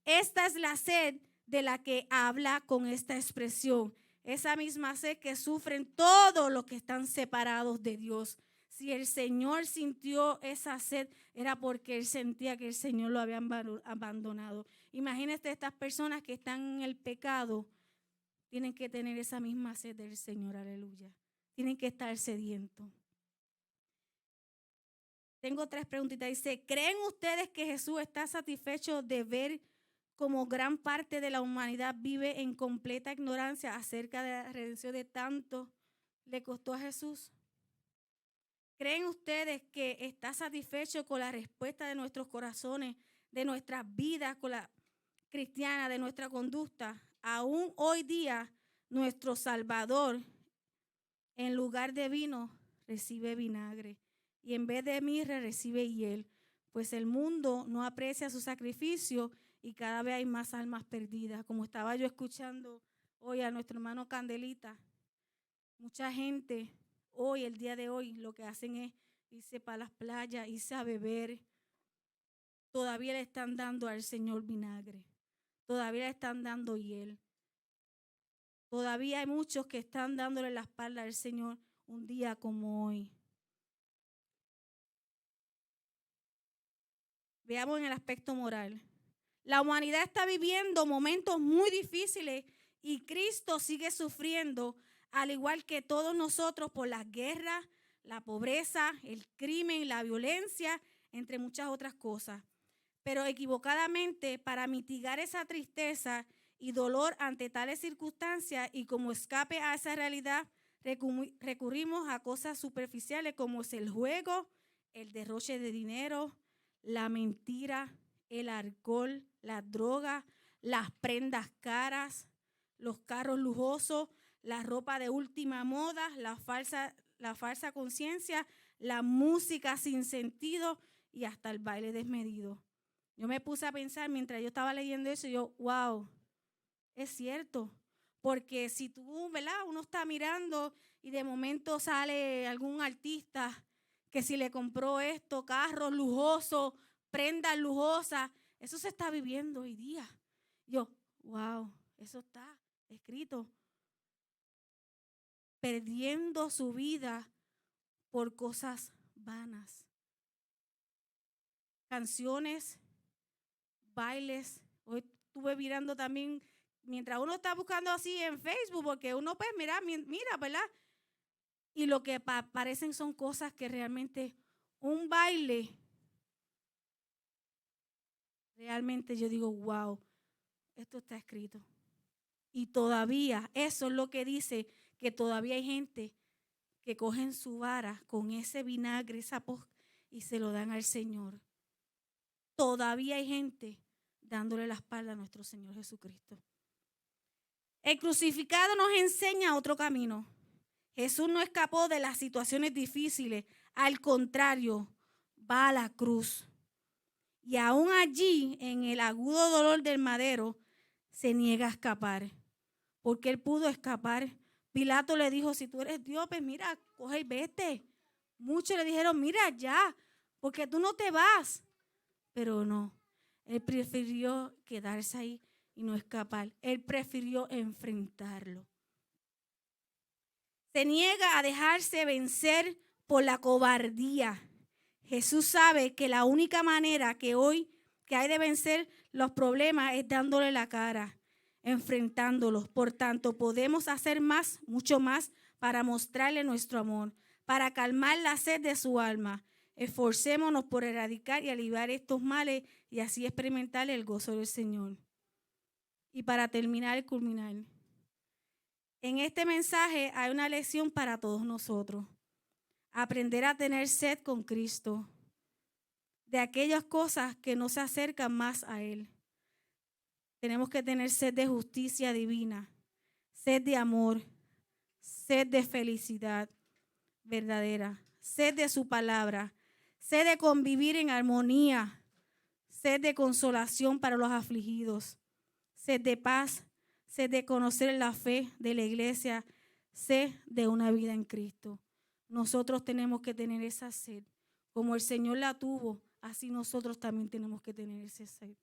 Esta es la sed de la que habla con esta expresión. Esa misma sed que sufren todos los que están separados de Dios. Si el Señor sintió esa sed, era porque Él sentía que el Señor lo había abandonado. Imagínate estas personas que están en el pecado, tienen que tener esa misma sed del Señor, aleluya. Tienen que estar sedientos. Tengo 3 preguntitas. Dice, ¿creen ustedes que Jesús está satisfecho de ver cómo gran parte de la humanidad vive en completa ignorancia acerca de la redención de tanto le costó a Jesús? ¿Creen ustedes que está satisfecho con la respuesta de nuestros corazones, de nuestras vidas con la cristiana, de nuestra conducta? Aún hoy día, nuestro Salvador, en lugar de vino, recibe vinagre. Y en vez de mirra, recibe hiel. Pues el mundo no aprecia su sacrificio y cada vez hay más almas perdidas. Como estaba yo escuchando hoy a nuestro hermano Candelita, mucha gente hoy, el día de hoy, lo que hacen es irse para las playas, irse a beber. Todavía le están dando al Señor vinagre. Todavía le están dando hiel. Todavía hay muchos que están dándole la espalda al Señor un día como hoy. Veamos en el aspecto moral. La humanidad está viviendo momentos muy difíciles y Cristo sigue sufriendo, al igual que todos nosotros, por las guerras, la pobreza, el crimen, la violencia, entre muchas otras cosas. Pero equivocadamente, para mitigar esa tristeza y dolor ante tales circunstancias y como escape a esa realidad, recurrimos a cosas superficiales como es el juego, el derroche de dinero, la mentira, el alcohol, la droga, las prendas caras, los carros lujosos, la ropa de última moda, la falsa conciencia, la música sin sentido y hasta el baile desmedido. Yo me puse a pensar mientras yo estaba leyendo eso y yo, wow, es cierto. Porque si tú, ¿verdad? Uno está mirando y de momento sale algún artista que si le compró esto, carros lujosos, prendas lujosas, eso se está viviendo hoy día. Yo, wow, eso está escrito. Perdiendo su vida por cosas vanas. Canciones, bailes. Hoy estuve mirando también, mientras uno está buscando así en Facebook, porque uno pues mira, ¿verdad? Y lo que aparecen son cosas que realmente un baile, realmente yo digo, wow, esto está escrito. Y todavía, eso es lo que dice, que todavía hay gente que cogen su vara con ese vinagre, esa y se lo dan al Señor. Todavía hay gente dándole la espalda a nuestro Señor Jesucristo. El crucificado nos enseña otro camino. Jesús no escapó de las situaciones difíciles, al contrario, va a la cruz. Y aún allí, en el agudo dolor del madero, se niega a escapar. Porque él pudo escapar. Pilato le dijo, si tú eres Dios, pues mira, coge y vete. Muchos le dijeron, mira ya, porque tú no te vas. Pero no, Él prefirió quedarse ahí y no escapar. Él prefirió enfrentarlo. Se niega a dejarse vencer por la cobardía. Jesús sabe que la única manera que hay de vencer los problemas es dándole la cara, enfrentándolos. Por tanto, podemos hacer más, mucho más, para mostrarle nuestro amor, para calmar la sed de su alma. Esforcémonos por erradicar y aliviar estos males y así experimentar el gozo del Señor. Y para terminar y culminar, en este mensaje hay una lección para todos nosotros. Aprender a tener sed con Cristo, de aquellas cosas que nos acercan más a Él. Tenemos que tener sed de justicia divina, sed de amor, sed de felicidad verdadera, sed de su palabra, sed de convivir en armonía, sed de consolación para los afligidos, sed de paz, sed de conocer la fe de la iglesia, sed de una vida en Cristo. Nosotros tenemos que tener esa sed. Como el Señor la tuvo, así nosotros también tenemos que tener esa sed.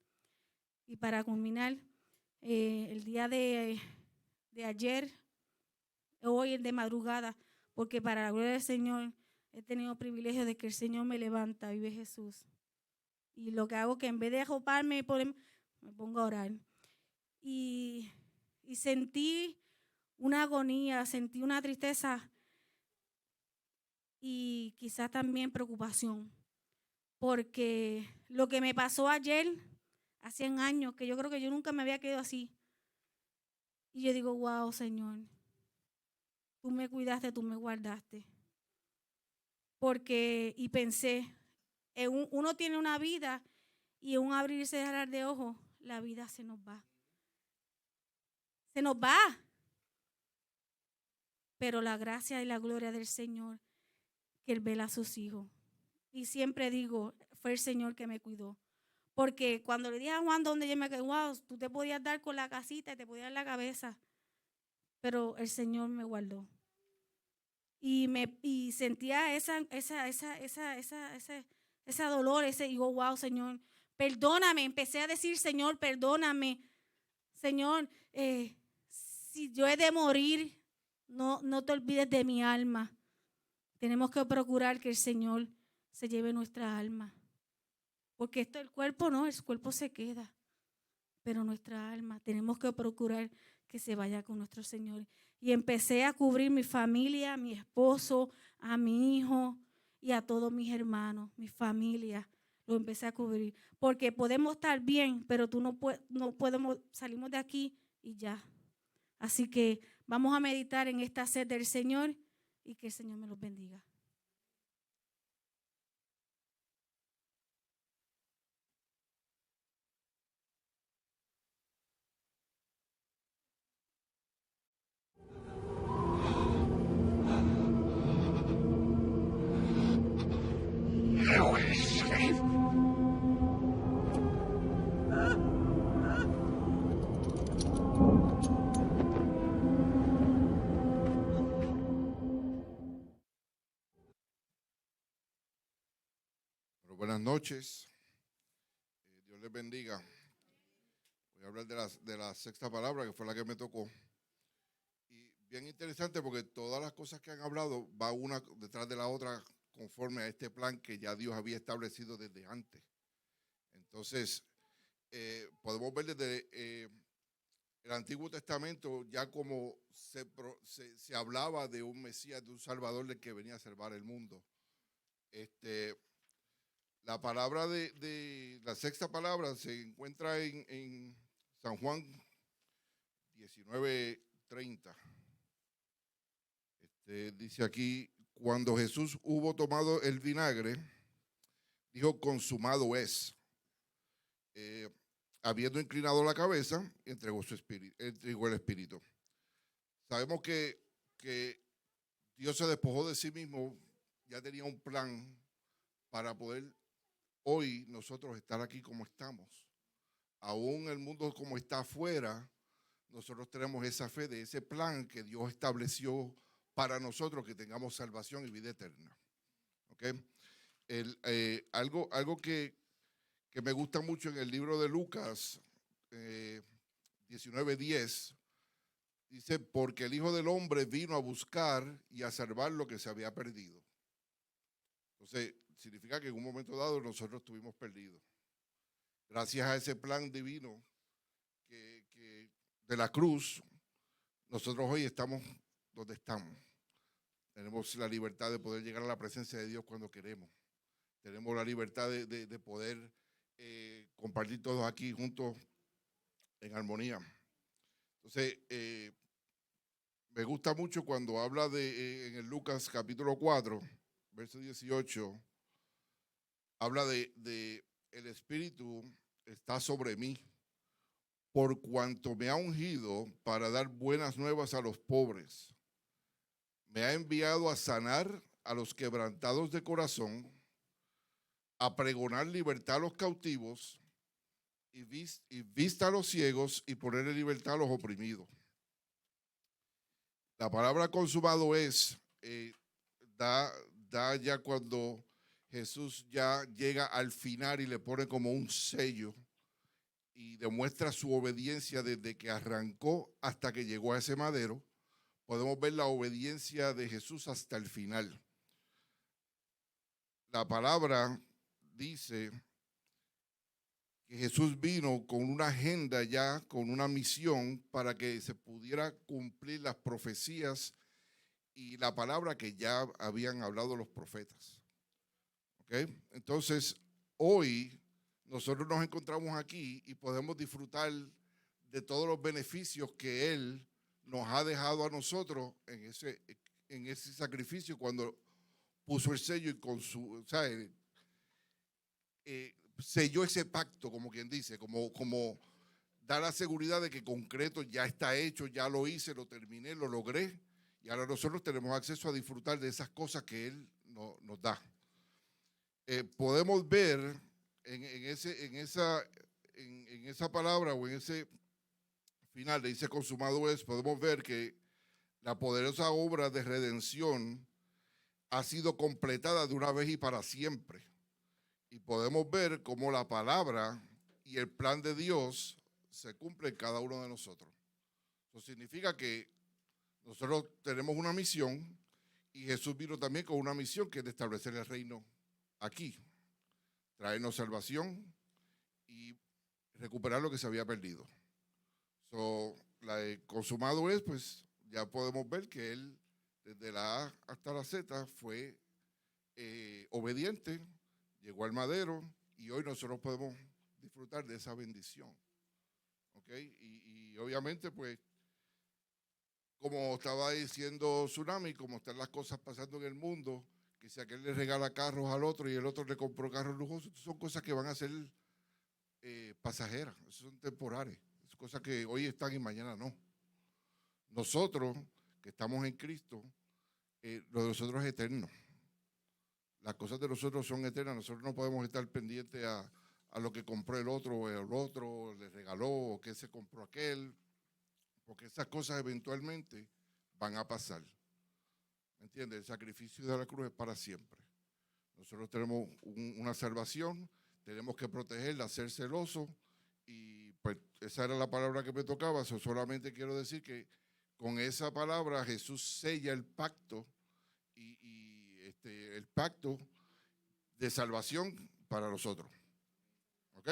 Y para culminar, el día de ayer, hoy de madrugada, porque para la gloria del Señor he tenido el privilegio de que el Señor me levanta, vive Jesús. Y lo que hago es que en vez de arroparme, me pongo a orar. Y sentí una agonía, sentí una tristeza y quizás también preocupación, porque lo que me pasó ayer, hace años, que yo creo que yo nunca me había quedado así. Y yo digo, wow, Señor, tú me cuidaste, tú me guardaste. Y pensé, uno tiene una vida y en un abrir y cerrar de ojos, la vida se nos va. Se nos va. Pero la gracia y la gloria del Señor, que Él vela a sus hijos. Y siempre digo, fue el Señor que me cuidó. Porque cuando le dije a Juan donde yo me quedé, wow, tú te podías dar con la casita y te podías dar la cabeza. Pero el Señor me guardó. Y sentía ese dolor, y digo, wow, Señor, perdóname. Empecé a decir, Señor, perdóname. Señor, si yo he de morir, no te olvides de mi alma. Tenemos que procurar que el Señor se lleve nuestra alma. Porque el cuerpo no, el cuerpo se queda. Pero nuestra alma, tenemos que procurar que se vaya con nuestro Señor. Y empecé a cubrir mi familia, a mi esposo, a mi hijo y a todos mis hermanos, mi familia. Lo empecé a cubrir. Porque podemos estar bien, pero no podemos, salimos de aquí y ya. Así que vamos a meditar en esta sed del Señor y que el Señor me los bendiga. Buenas noches. Dios les bendiga. Voy a hablar de la sexta palabra, que fue la que me tocó. Y bien interesante porque todas las cosas que han hablado va una detrás de la otra conforme a este plan que ya Dios había establecido desde antes. Entonces, podemos ver desde el Antiguo Testamento ya como se hablaba de un Mesías, de un Salvador del que venía a salvar el mundo. La palabra de la sexta palabra se encuentra en San Juan 19:30. Dice aquí, cuando Jesús hubo tomado el vinagre, dijo, consumado es. Habiendo inclinado la cabeza, entregó el Espíritu. Sabemos que Dios se despojó de sí mismo, ya tenía un plan para poder hoy nosotros estar aquí como estamos. Aún el mundo como está afuera, nosotros tenemos esa fe de ese plan que Dios estableció para nosotros, que tengamos salvación y vida eterna. ¿Okay? Algo que que me gusta mucho en el libro de Lucas 19:10. Dice, porque el Hijo del Hombre vino a buscar y a salvar lo que se había perdido. Entonces, significa que en un momento dado nosotros estuvimos perdidos. Gracias a ese plan divino de la cruz, nosotros hoy estamos donde estamos. Tenemos la libertad de poder llegar a la presencia de Dios cuando queremos. Tenemos la libertad de poder compartir todos aquí juntos en armonía. Entonces, me gusta mucho cuando habla en el Lucas capítulo 4, verso 18, habla de el Espíritu está sobre mí, por cuanto me ha ungido para dar buenas nuevas a los pobres. Me ha enviado a sanar a los quebrantados de corazón, a pregonar libertad a los cautivos y vista a los ciegos y poner en libertad a los oprimidos. La palabra consumado es, da ya cuando Jesús ya llega al final y le pone como un sello y demuestra su obediencia desde que arrancó hasta que llegó a ese madero. Podemos ver la obediencia de Jesús hasta el final. La palabra dice que Jesús vino con una agenda ya, con una misión para que se pudiera cumplir las profecías y la palabra que ya habían hablado los profetas. ¿Okay? Entonces, hoy nosotros nos encontramos aquí y podemos disfrutar de todos los beneficios que Él nos ha dejado a nosotros en ese sacrificio cuando puso el sello y con su, selló ese pacto, como quien dice, como da la seguridad de que concreto ya está hecho, ya lo hice, lo terminé, lo logré, y ahora nosotros tenemos acceso a disfrutar de esas cosas que Él nos da. Podemos ver en esa palabra o en ese final de dice consumado es, podemos ver que la poderosa obra de redención ha sido completada de una vez y para siempre. Y podemos ver cómo la palabra y el plan de Dios se cumple en cada uno de nosotros. Eso significa que nosotros tenemos una misión y Jesús vino también con una misión que es de establecer el reino aquí, traernos salvación y recuperar lo que se había perdido. Consumado es, pues ya podemos ver que Él desde la A hasta la Z fue obediente, llegó al madero y hoy nosotros podemos disfrutar de esa bendición. ¿Okay? Y obviamente, pues, como estaba diciendo Tsunami, como están las cosas pasando en el mundo, que si aquel le regala carros al otro y el otro le compró carros lujosos, son cosas que van a ser pasajeras, son temporales, son cosas que hoy están y mañana no. Nosotros, que estamos en Cristo, lo de nosotros es eterno. Las cosas de nosotros son eternas. Nosotros no podemos estar pendientes a lo que compró el otro, o el otro le regaló, o que se compró aquel, porque esas cosas eventualmente van a pasar. ¿Me entiendes? El sacrificio de la cruz es para siempre. Nosotros tenemos una salvación, tenemos que protegerla, ser celosos, y pues esa era la palabra que me tocaba. Solamente quiero decir que con esa palabra Jesús sella el pacto el pacto de salvación para nosotros. ¿Ok?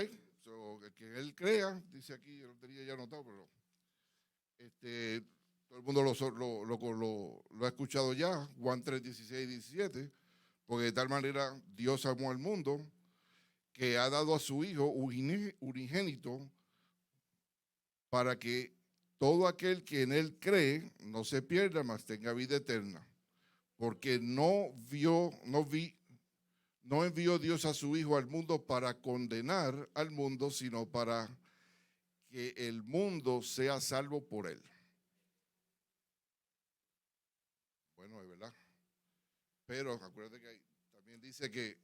Que Él crea, dice aquí, yo lo tenía ya anotado, pero todo el mundo lo ha escuchado ya, Juan 3, 16 y 17, porque de tal manera Dios amó al mundo que ha dado a su Hijo unigénito para que todo aquel que en Él cree no se pierda, mas tenga vida eterna. Porque no envió Dios a su Hijo al mundo para condenar al mundo, sino para que el mundo sea salvo por Él. Bueno, es verdad. Pero acuérdate que también dice que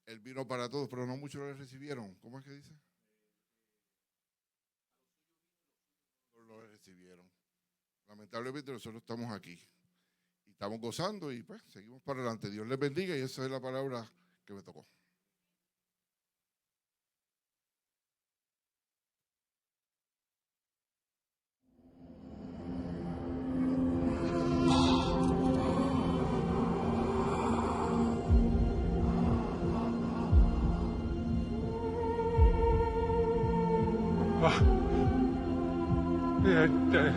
Él vino para todos, pero no muchos le recibieron. ¿Cómo es que dice? No lo recibieron. Lamentablemente nosotros estamos aquí. Estamos gozando y pues seguimos para adelante. Dios les bendiga y esa es la palabra que me tocó. death.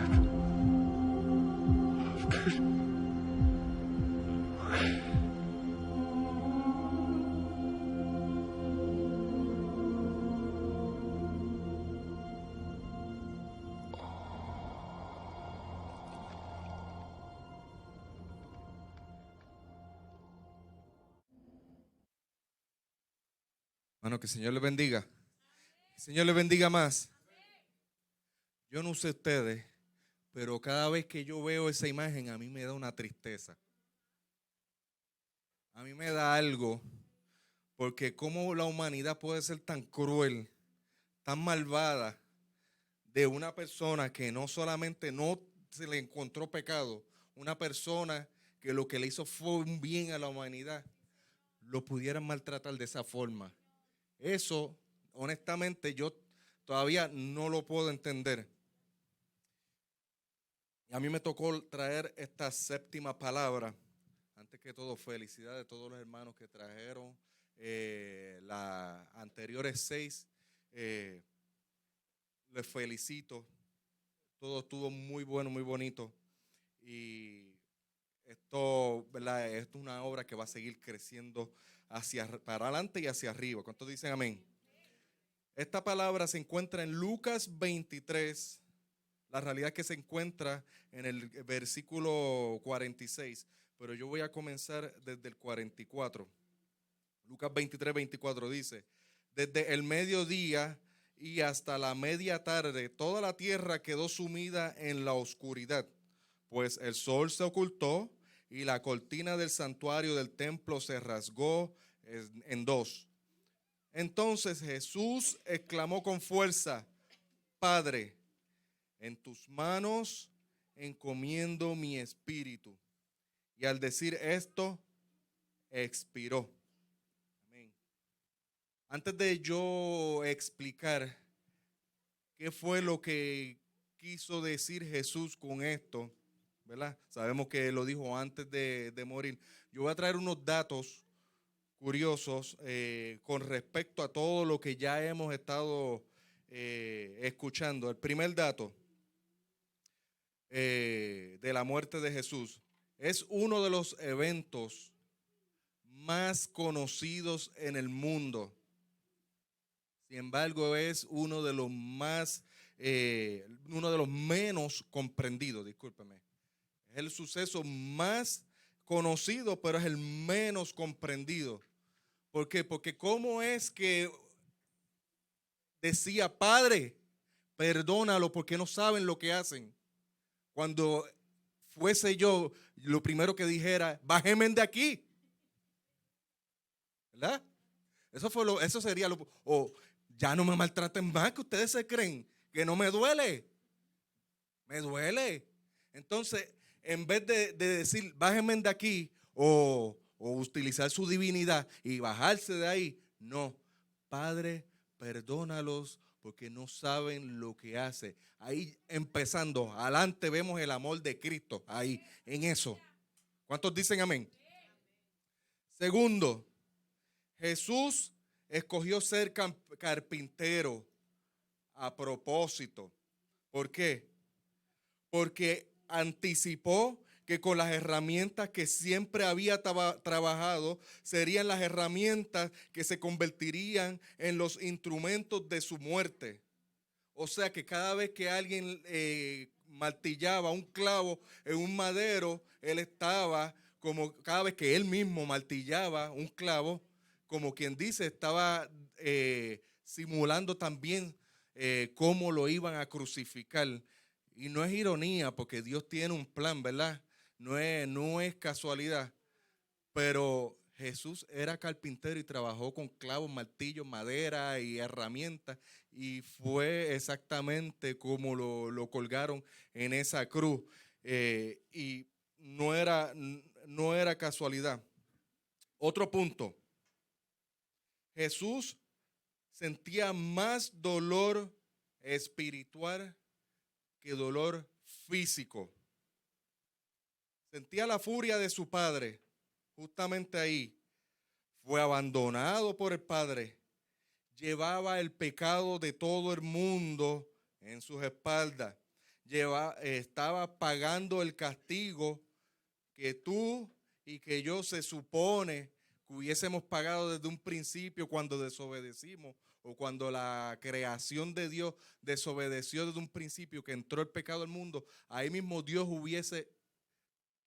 Hermano, que el Señor les bendiga. Que el Señor les bendiga más. Yo no sé ustedes, pero cada vez que yo veo esa imagen a mí me da una tristeza. A mí me da algo, porque cómo la humanidad puede ser tan cruel, tan malvada, de una persona que no solamente no se le encontró pecado, una persona que lo que le hizo fue un bien a la humanidad, lo pudieran maltratar de esa forma. Eso, honestamente, yo todavía no lo puedo entender. Y a mí me tocó traer esta séptima palabra. Antes que todo, felicidades a todos los hermanos que trajeron las anteriores 6. Les felicito. Todo estuvo muy bueno, muy bonito. Y esto, ¿verdad? Esto es una obra que va a seguir creciendo para adelante y hacia arriba. ¿Cuántos dicen amén? Esta palabra se encuentra en Lucas 23. La realidad es que se encuentra en el versículo 46. Pero yo voy a comenzar desde el 44. Lucas 23, 24 dice: desde el mediodía y hasta la media tarde, toda la tierra quedó sumida en la oscuridad, pues el sol se ocultó y la cortina del santuario del templo se rasgó en dos. Entonces Jesús exclamó con fuerza: Padre, en tus manos encomiendo mi espíritu. Y al decir esto, expiró. Amén. Antes de yo explicar qué fue lo que quiso decir Jesús con esto, ¿verdad? Sabemos que lo dijo antes de morir. Yo voy a traer unos datos curiosos con respecto a todo lo que ya hemos estado escuchando. El primer dato de la muerte de Jesús es uno de los eventos más conocidos en el mundo. Sin embargo, es uno de los menos comprendidos, discúlpeme. Es el suceso más conocido, pero es el menos comprendido. ¿Por qué? Porque cómo es que decía: Padre, perdónalo porque no saben lo que hacen. Cuando fuese yo, lo primero que dijera: bájenme de aquí. ¿Verdad? Eso sería lo. O ya no me maltraten más, que ustedes se creen que no me duele. Me duele. Entonces, en vez de decir bájenme de aquí o utilizar su divinidad y bajarse de ahí, no. Padre, perdónalos porque no saben lo que hace. Ahí empezando, adelante vemos el amor de Cristo, ahí, en eso. ¿Cuántos dicen amén? Segundo, Jesús escogió ser carpintero a propósito. ¿Por qué? Porque anticipó que con las herramientas que siempre había trabajado serían las herramientas que se convertirían en los instrumentos de su muerte. O sea que cada vez que alguien martillaba un clavo en un madero, él estaba, como cada vez que él mismo martillaba un clavo, como quien dice, estaba simulando también cómo lo iban a crucificar. Y no es ironía, porque Dios tiene un plan, ¿verdad? No es casualidad. Pero Jesús era carpintero y trabajó con clavos, martillos, madera y herramientas. Y fue exactamente como lo colgaron en esa cruz. Y no era casualidad. Otro punto. Jesús sentía más dolor espiritual que dolor físico. Sentía la furia de su padre, justamente ahí. Fue abandonado por el Padre. Llevaba el pecado de todo el mundo en sus espaldas. estaba pagando el castigo que tú y que yo se supone que hubiésemos pagado desde un principio cuando desobedecimos o cuando la creación de Dios desobedeció desde un principio, que entró el pecado al mundo. Ahí mismo Dios hubiese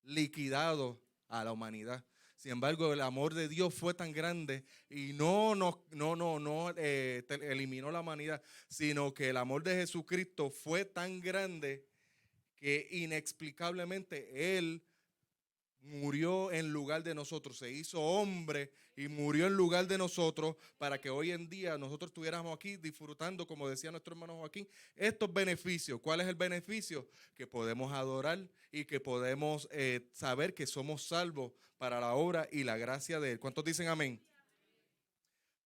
liquidado a la humanidad. Sin embargo, el amor de Dios fue tan grande y no eliminó la humanidad, sino que el amor de Jesucristo fue tan grande que inexplicablemente Él murió en lugar de nosotros, se hizo hombre y murió en lugar de nosotros para que hoy en día nosotros estuviéramos aquí disfrutando, como decía nuestro hermano Joaquín, estos beneficios. ¿Cuál es el beneficio? Que podemos adorar y que podemos saber que somos salvos para la obra y la gracia de Él. ¿Cuántos dicen amén?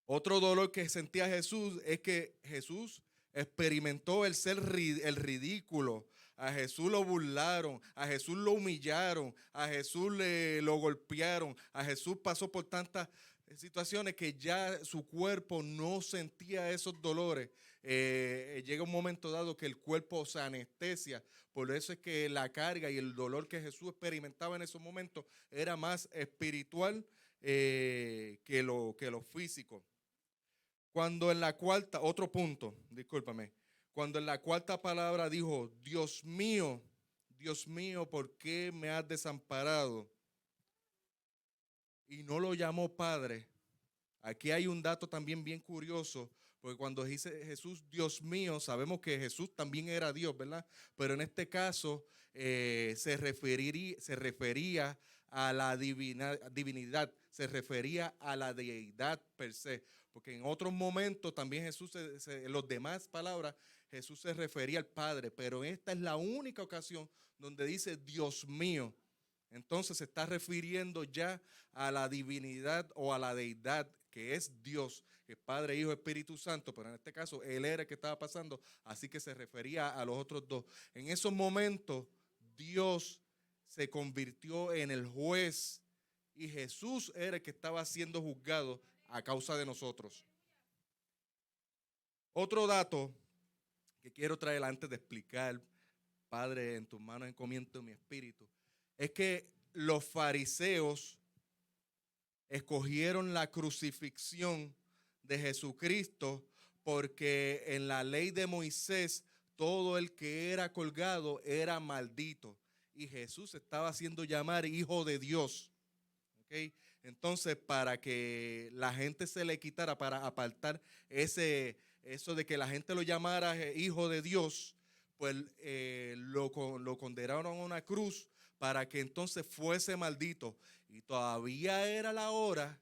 Otro dolor que sentía Jesús es que Jesús experimentó el ser el ridículo. A Jesús lo burlaron, a Jesús lo humillaron, a Jesús lo golpearon, a Jesús pasó por tantas situaciones que ya su cuerpo no sentía esos dolores. Llega un momento dado que el cuerpo se anestesia, por eso es que la carga y el dolor que Jesús experimentaba en esos momentos era más espiritual que lo físico. Cuando en la cuarta, otro punto, discúlpame. Cuando en la cuarta palabra dijo, Dios mío, ¿por qué me has desamparado? Y no lo llamó Padre. Aquí hay un dato también bien curioso, porque cuando dice Jesús, Dios mío, sabemos que Jesús también era Dios, ¿verdad? Pero en este caso se refería a la divinidad, se refería a la deidad per se. Porque en otros momentos también Jesús, en las demás palabras, Jesús se refería al Padre, pero esta es la única ocasión donde dice Dios mío. Entonces se está refiriendo ya a la divinidad o a la deidad que es Dios, que es Padre, Hijo, Espíritu Santo, pero en este caso Él era el que estaba pasando, así que se refería a los otros dos. En esos momentos Dios se convirtió en el juez y Jesús era el que estaba siendo juzgado a causa de nosotros. Otro dato que quiero traer antes de explicar, Padre, en tus manos encomiendo mi espíritu, es que los fariseos escogieron la crucifixión de Jesucristo porque en la ley de Moisés todo el que era colgado era maldito y Jesús estaba haciendo llamar hijo de Dios. ¿Okay? Entonces, para que la gente se le quitara, para apartar eso de que la gente lo llamara hijo de Dios, pues lo condenaron a una cruz para que entonces fuese maldito. Y todavía era la hora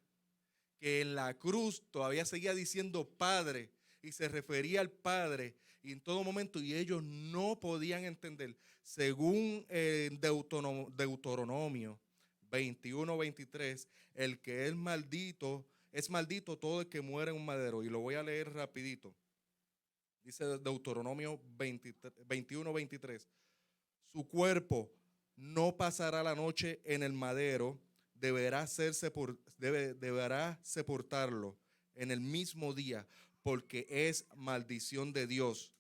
que en la cruz todavía seguía diciendo Padre y se refería al Padre y en todo momento, y ellos no podían entender, según Deuteronomio 21:23, el que es maldito todo el que muere en un madero. Y lo voy a leer rapidito. Dice Deuteronomio 21:23. Su cuerpo no pasará la noche en el madero, deberá sepultarlo en el mismo día, porque es maldición de Dios.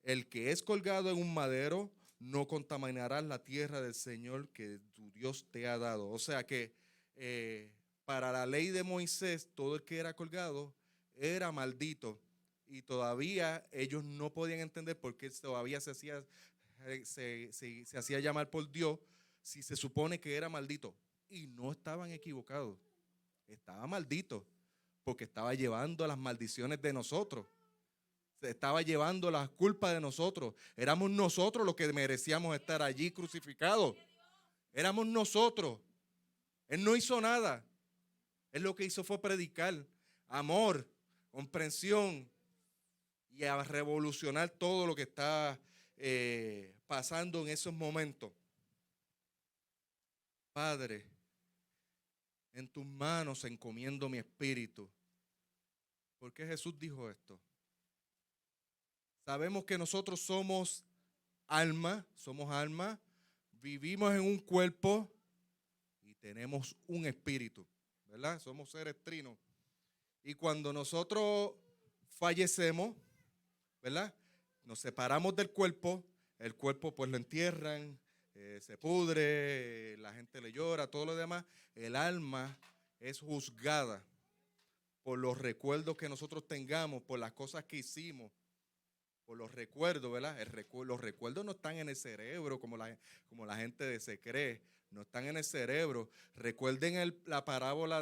El que es colgado en un madero no contaminará la tierra del Señor que tu Dios te ha dado. O sea que para la ley de Moisés, todo el que era colgado era maldito. Y todavía ellos no podían entender por qué todavía se hacía llamar por Dios si se supone que era maldito. Y no estaban equivocados. Estaba maldito porque estaba llevando las maldiciones de nosotros. Estaba llevando las culpas de nosotros. Éramos nosotros los que merecíamos estar allí crucificados. Éramos nosotros. Él no hizo nada. Él lo que hizo fue predicar amor, comprensión y a revolucionar todo lo que está pasando en esos momentos. Padre, en tus manos encomiendo mi espíritu. ¿Por qué Jesús dijo esto? Sabemos que nosotros somos alma, vivimos en un cuerpo y tenemos un espíritu, ¿verdad? Somos seres trinos. Y cuando nosotros fallecemos, ¿verdad? Nos separamos del cuerpo, el cuerpo pues lo entierran, se pudre, la gente le llora, todo lo demás. El alma es juzgada por los recuerdos que nosotros tengamos, por las cosas que hicimos, por los recuerdos, ¿verdad? Los recuerdos no están en el cerebro como la gente se cree, no están en el cerebro. Recuerden la parábola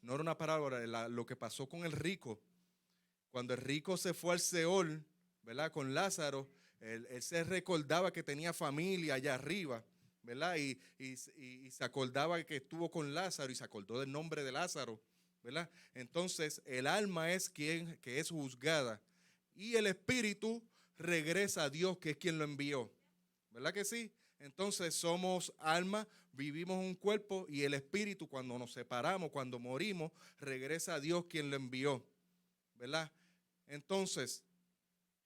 no era una parábola, lo que pasó con el rico. Cuando el rico se fue al Seol, ¿verdad? Con Lázaro, él se recordaba que tenía familia allá arriba, ¿verdad? Y se acordaba que estuvo con Lázaro y se acordó del nombre de Lázaro, ¿verdad? Entonces, el alma es que es juzgada y el espíritu regresa a Dios, que es quien lo envió, ¿verdad que sí? Entonces, somos alma, vivimos un cuerpo y el espíritu, cuando nos separamos, cuando morimos, regresa a Dios, quien lo envió, ¿verdad? Entonces,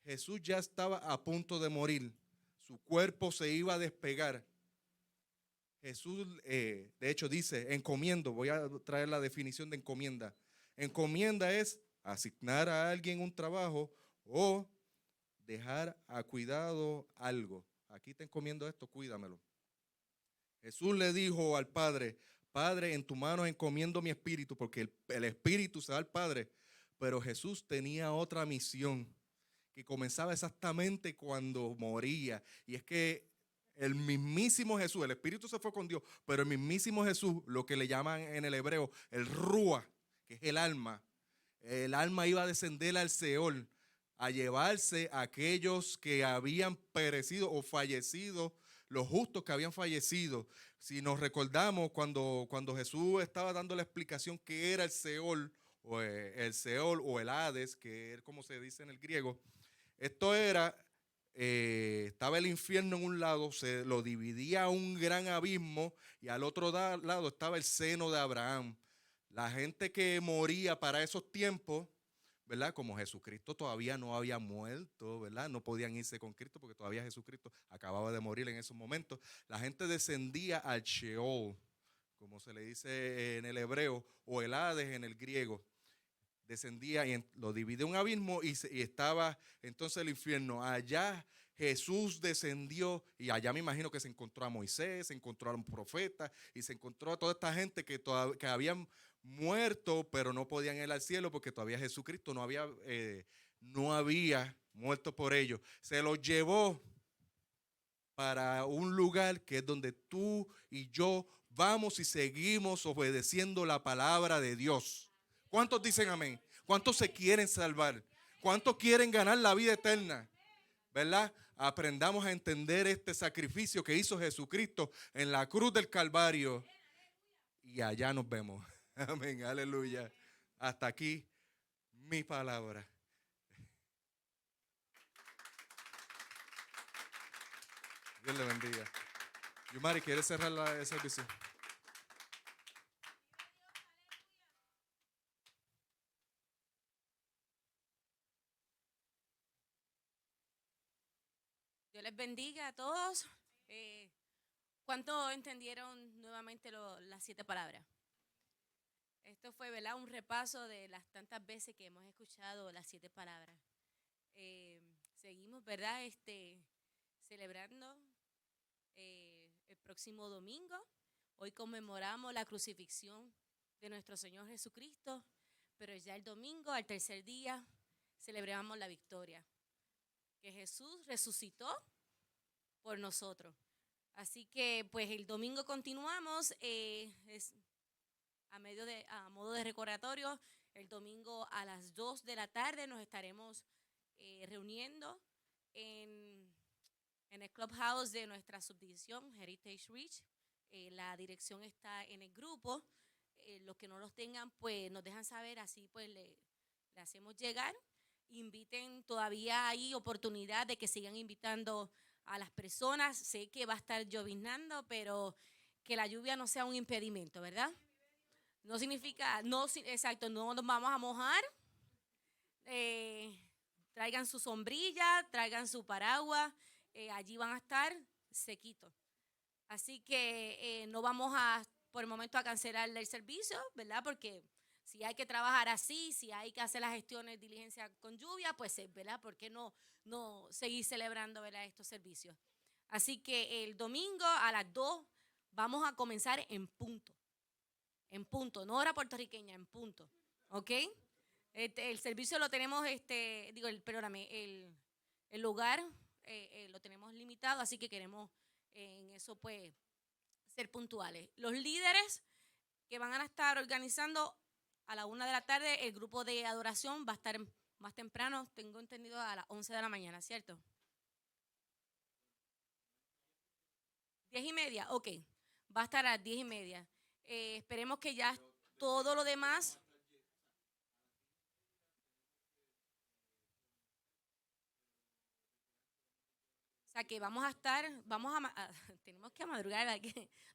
Jesús ya estaba a punto de morir, su cuerpo se iba a despegar. Jesús, de hecho, dice, encomiendo, voy a traer la definición de encomienda. Encomienda es asignar a alguien un trabajo o dejar a cuidado algo. Aquí te encomiendo esto, cuídamelo. Jesús le dijo al Padre, Padre, en tu mano encomiendo mi espíritu, porque el espíritu se da al Padre. Pero Jesús tenía otra misión que comenzaba exactamente cuando moría. Y es que el mismísimo Jesús, el espíritu se fue con Dios, pero el mismísimo Jesús, lo que le llaman en el hebreo el Rúa, que es el alma iba a descender al Seol, a llevarse a aquellos que habían perecido o fallecido, los justos que habían fallecido. Si nos recordamos cuando Jesús estaba dando la explicación que era el Seol o el Hades, que es como se dice en el griego, esto era, estaba el infierno en un lado, se lo dividía un gran abismo y al otro lado estaba el seno de Abraham. La gente que moría para esos tiempos, ¿verdad? Como Jesucristo todavía no había muerto, ¿verdad? No podían irse con Cristo porque todavía Jesucristo acababa de morir en esos momentos. La gente descendía al Sheol, como se le dice en el hebreo, o el Hades en el griego. Descendía y lo dividió un abismo y estaba entonces el infierno. Allá Jesús descendió y allá me imagino que se encontró a Moisés, se encontró a un profeta y se encontró a toda esta gente que habían muerto, pero no podían ir al cielo porque todavía Jesucristo no había muerto por ellos. Se los llevó para un lugar que es donde tú y yo vamos y seguimos obedeciendo la palabra de Dios. ¿Cuántos dicen amén? ¿Cuántos se quieren salvar? ¿Cuántos quieren ganar la vida eterna? ¿Verdad? Aprendamos a entender este sacrificio que hizo Jesucristo en la cruz del Calvario. Y allá nos vemos. Amén, aleluya. Hasta aquí mi palabra. Dios le bendiga. Yumari, ¿quieres cerrar el servicio? Dios les bendiga a todos. ¿Cuánto entendieron nuevamente las 7 palabras? Esto fue, ¿verdad?, un repaso de las tantas veces que hemos escuchado las 7 palabras. Seguimos, ¿verdad?, celebrando el próximo domingo. Hoy conmemoramos la crucifixión de nuestro Señor Jesucristo, pero ya el domingo, al tercer día, celebramos la victoria, que Jesús resucitó por nosotros. Así que pues el domingo continuamos, a modo de recordatorio, el domingo a las 2 de la tarde nos estaremos reuniendo en el clubhouse de nuestra subdivisión Heritage Reach. La dirección está en el grupo. Los que no los tengan, pues nos dejan saber, así pues le hacemos llegar. Inviten, todavía hay oportunidad de que sigan invitando a las personas. Sé que va a estar lloviznando, pero que la lluvia no sea un impedimento, ¿verdad? No significa, exacto, no nos vamos a mojar. Traigan su sombrilla, traigan su paraguas, allí van a estar sequitos. Así que no vamos por el momento a cancelar el servicio, ¿verdad? Porque Si hay que trabajar así, si hay que hacer las gestiones, diligencia con lluvia, pues, ¿verdad? ¿Por qué no seguir celebrando, ¿verdad?, estos servicios? Así que el domingo a las 2 vamos a comenzar en punto, no hora puertorriqueña, en punto, ¿ok? El servicio lo tenemos, el lugar lo tenemos limitado, así que queremos en eso pues ser puntuales. Los líderes que van a estar organizando a la 1 de la tarde, el grupo de adoración va a estar más temprano, tengo entendido a las 11 de la mañana, ¿cierto? 10:30, ok, va a estar a las 10:30. Esperemos que ya todo lo demás... O sea, que vamos a estar, tenemos que madrugar,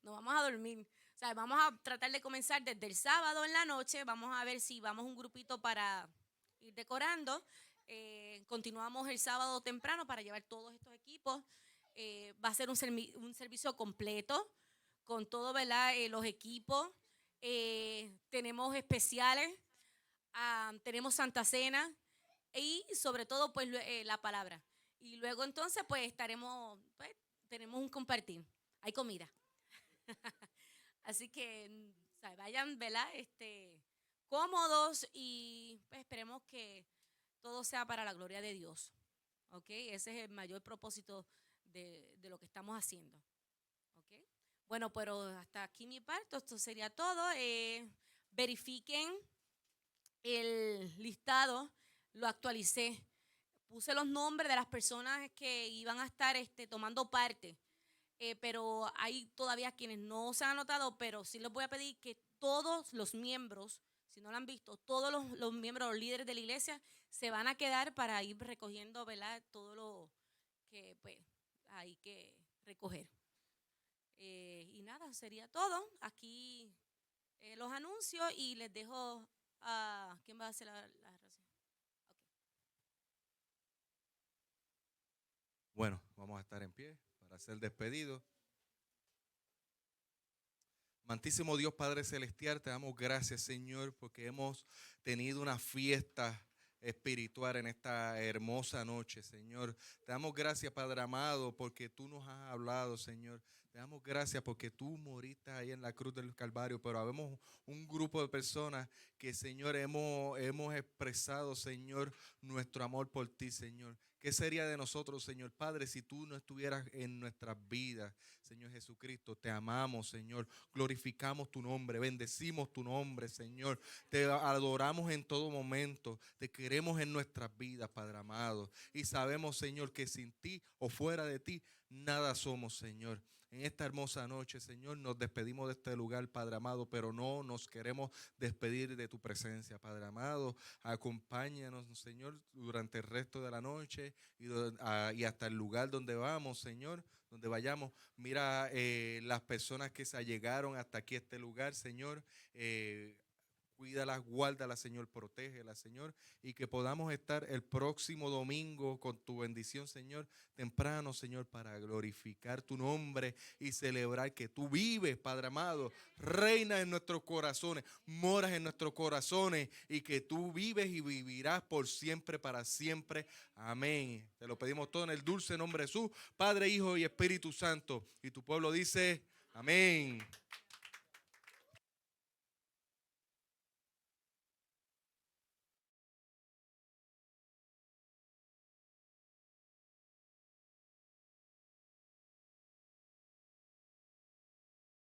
no vamos a dormir. O sea, vamos a tratar de comenzar desde el sábado en la noche, vamos a ver si vamos un grupito para ir decorando. Continuamos el sábado temprano para llevar todos estos equipos. Va a ser un servicio completo con todo, ¿verdad? Los equipos. Tenemos especiales, tenemos Santa Cena y sobre todo pues la palabra. Y luego entonces pues tenemos un compartir, hay comida. Así que vayan, ¿verdad? Cómodos y pues, esperemos que todo sea para la gloria de Dios. ¿Ok? Ese es el mayor propósito de lo que estamos haciendo. ¿Ok? Bueno, pero hasta aquí mi parte, esto sería todo. Verifiquen el listado, lo actualicé. Puse los nombres de las personas que iban a estar tomando parte, pero hay todavía quienes no se han anotado, pero sí les voy a pedir que todos los miembros, si no lo han visto, todos los miembros, los líderes de la iglesia, se van a quedar para ir recogiendo, ¿verdad?, todo lo que pues, hay que recoger. Y nada, sería todo. Aquí los anuncios y les dejo a... ¿Quién va a hacer la oración? Bueno, vamos a estar en pie para ser despedidos. Amantísimo Dios Padre Celestial, te damos gracias, Señor, porque hemos tenido una fiesta espiritual en esta hermosa noche, Señor. Te damos gracias, Padre amado, porque tú nos has hablado, Señor. Te damos gracias porque tú moriste ahí en la cruz del Calvario, pero habemos un grupo de personas que, Señor, hemos expresado, Señor, nuestro amor por ti, Señor. ¿Qué sería de nosotros, Señor Padre, si tú no estuvieras en nuestras vidas, Señor Jesucristo? Te amamos, Señor. Glorificamos tu nombre, bendecimos tu nombre, Señor. Te adoramos en todo momento. Te queremos en nuestras vidas, Padre amado. Y sabemos, Señor, que sin ti o fuera de ti, nada somos, Señor. En esta hermosa noche, Señor, nos despedimos de este lugar, Padre amado, pero no nos queremos despedir de tu presencia, Padre amado. Acompáñanos, Señor, durante el resto de la noche y hasta el lugar donde vamos, Señor, donde vayamos. Mira las personas que se allegaron hasta aquí a este lugar, Señor. Cuídalas, guárdalas, Señor, protégelas, Señor, y que podamos estar el próximo domingo con tu bendición, Señor, temprano, Señor, para glorificar tu nombre y celebrar que tú vives, Padre amado, reinas en nuestros corazones, moras en nuestros corazones y que tú vives y vivirás por siempre, para siempre. Amén. Te lo pedimos todo en el dulce nombre de Jesús, Padre, Hijo y Espíritu Santo. Y tu pueblo dice, amén.